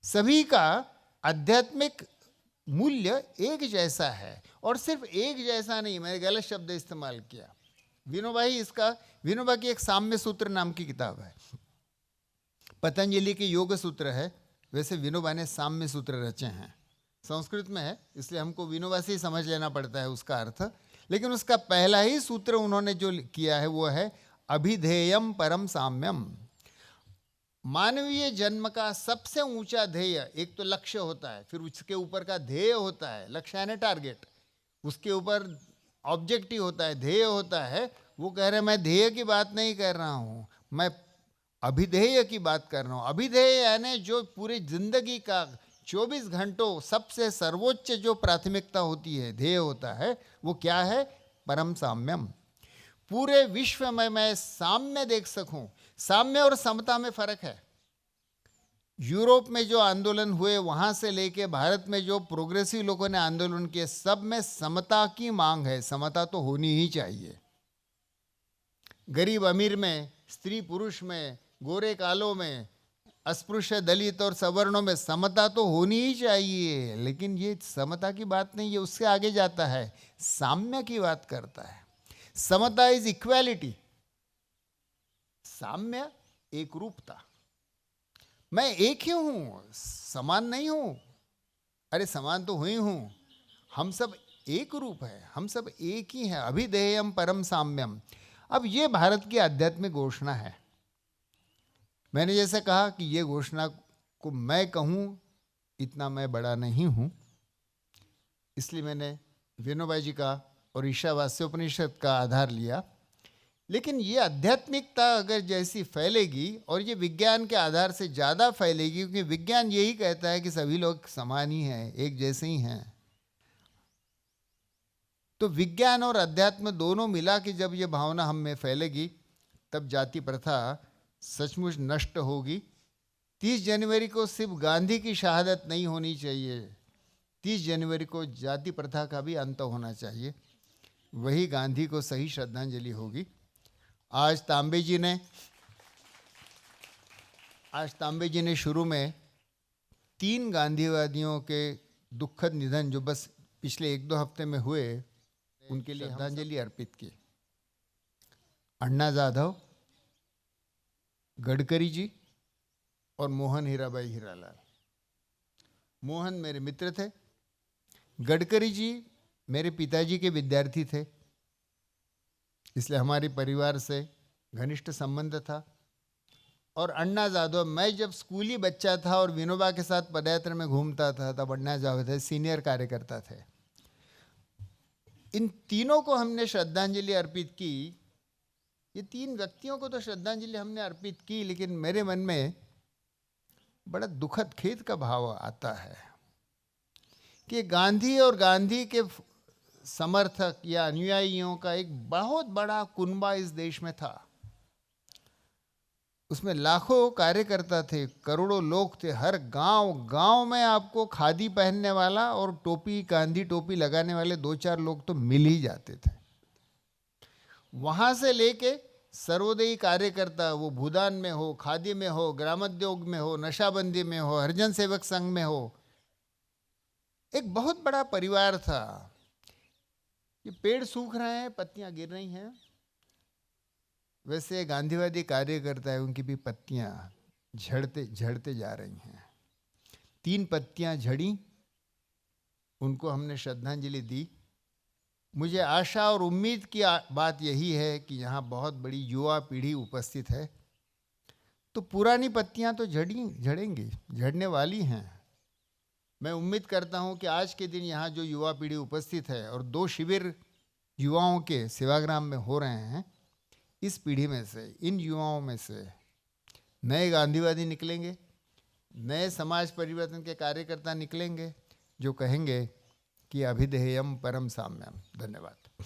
सभी का आध्यात्मिक मूल्य एक जैसा है। और सिर्फ एक जैसा नहीं, मैंने गलत शब्द इस्तेमाल किया। विनोबा की एक साम्य सूत्र नाम की किताब है, पतंजलि के योग सूत्र है, वैसे विनोबा ने साम्य सूत्र रचे हैं। संस्कृत में है इसलिए हमको विनोबा से ही समझ लेना पड़ता है उसका अर्थ, लेकिन उसका पहला ही सूत्र उन्होंने जो किया है वो है अभिधेयम परम साम्यम। मानवीय जन्म का सबसे ऊंचा ध्येय, एक तो लक्ष्य होता है, फिर उसके ऊपर का ध्येय होता है, लक्ष्य यानी टारगेट, उसके ऊपर ऑब्जेक्टिव होता है, ध्येय होता है। वो कह रहे हैं मैं ध्येय की बात नहीं कर रहा हूँ, मैं अभिधेय की बात कर रहा हूँ। अभिधेय यानी जो पूरी जिंदगी का 24 घंटों सबसे सर्वोच्च जो प्राथमिकता होती है, ध्येय होता है, वो क्या है? परम साम्यम। पूरे विश्व में मैं साम्य देख सकूं। साम्य और समता में फर्क है। यूरोप में जो आंदोलन हुए वहां से लेके भारत में जो प्रोग्रेसिव लोगों ने आंदोलन किए, सब में समता की मांग है। समता तो होनी ही चाहिए। गरीब अमीर में, स्त्री पुरुष में, गोरे कालों में, अस्पृश्य दलित और सवर्णों में समता तो होनी ही चाहिए। लेकिन ये समता की बात नहीं है, उससे आगे जाता है, साम्य की बात करता है। समता इज इक्वालिटी, साम्य एक रूपता। मैं एक ही हूं, समान नहीं हूं। अरे समान तो हुई हूं, हम सब एक रूप है, हम सब एक ही हैं। अभिधेयम परम साम्यम। अब ये भारत की आध्यात्मिक घोषणा है। मैंने जैसे कहा कि ये घोषणा को मैं कहूं इतना मैं बड़ा नहीं हूं, इसलिए मैंने विनोबा जी का और ईशावास्योपनिषद का आधार लिया। लेकिन ये आध्यात्मिकता अगर जैसी फैलेगी और ये विज्ञान के आधार से ज़्यादा फैलेगी, क्योंकि विज्ञान यही कहता है कि सभी लोग समान ही हैं, एक जैसे ही हैं, तो विज्ञान और अध्यात्म दोनों मिला के जब ये भावना हम में फैलेगी तब जाति प्रथा सचमुच नष्ट होगी। 30 जनवरी को सिर्फ गांधी की शहादत नहीं होनी चाहिए, 30 जनवरी को जाति प्रथा का भी अंत होना चाहिए। वही गांधी को सही श्रद्धांजलि होगी। आज तांबे जी ने शुरू में 3 गांधीवादियों के दुखद निधन जो बस पिछले 1-2 हफ्ते में हुए, उनके लिए श्रद्धांजलि अर्पित की। अन्ना जाधव, गडकरी जी और मोहन हीराबाई हीरालाल। मोहन मेरे मित्र थे, गडकरी जी मेरे पिताजी के विद्यार्थी थे, इसलिए हमारी परिवार से घनिष्ठ संबंध था। और अन्ना जाधव, मैं जब स्कूली बच्चा था और विनोबा के साथ पदयात्रा में घूमता था, तब अन्ना जाधव सीनियर कार्यकर्ता थे। इन तीनों को हमने श्रद्धांजलि अर्पित की। ये तीन व्यक्तियों को तो श्रद्धांजलि हमने अर्पित की, लेकिन मेरे मन में बड़ा दुखद खेद का भाव आता है कि गांधी और गांधी के समर्थक या अनुयायियों का एक बहुत बड़ा कुनबा इस देश में था। उसमें लाखों कार्यकर्ता थे, करोड़ों लोग थे। हर गांव गांव में आपको खादी पहनने वाला और टोपी, गांधी टोपी लगाने वाले 2-4 लोग तो मिल ही जाते थे। वहां से लेके सर्वोदयी कार्यकर्ता, वो भूदान में हो, खादी में हो, ग्रामोद्योग में हो, नशाबंदी में हो, हरिजन सेवक संघ में हो, एक बहुत बड़ा परिवार था। ये पेड़ सूख रहे हैं, पत्तियां गिर रही हैं, वैसे गांधीवादी कार्यकर्ता है, उनकी भी पत्तियां झड़ते झड़ते जा रही हैं। 3 पत्तियां झड़ी, उनको हमने श्रद्धांजलि दी। मुझे आशा और उम्मीद की बात यही है कि यहाँ बहुत बड़ी युवा पीढ़ी उपस्थित है, तो पुरानी पत्तियां तो झड़ेंगी, झड़ने वाली हैं। मैं उम्मीद करता हूँ कि आज के दिन यहाँ जो युवा पीढ़ी उपस्थित है, और 2 शिविर युवाओं के सेवाग्राम में हो रहे हैं, इस पीढ़ी में से, इन युवाओं में से नए गांधीवादी निकलेंगे, नए समाज परिवर्तन के कार्यकर्ता निकलेंगे, जो कहेंगे कि अभिधेयम परम साम्यम। धन्यवाद।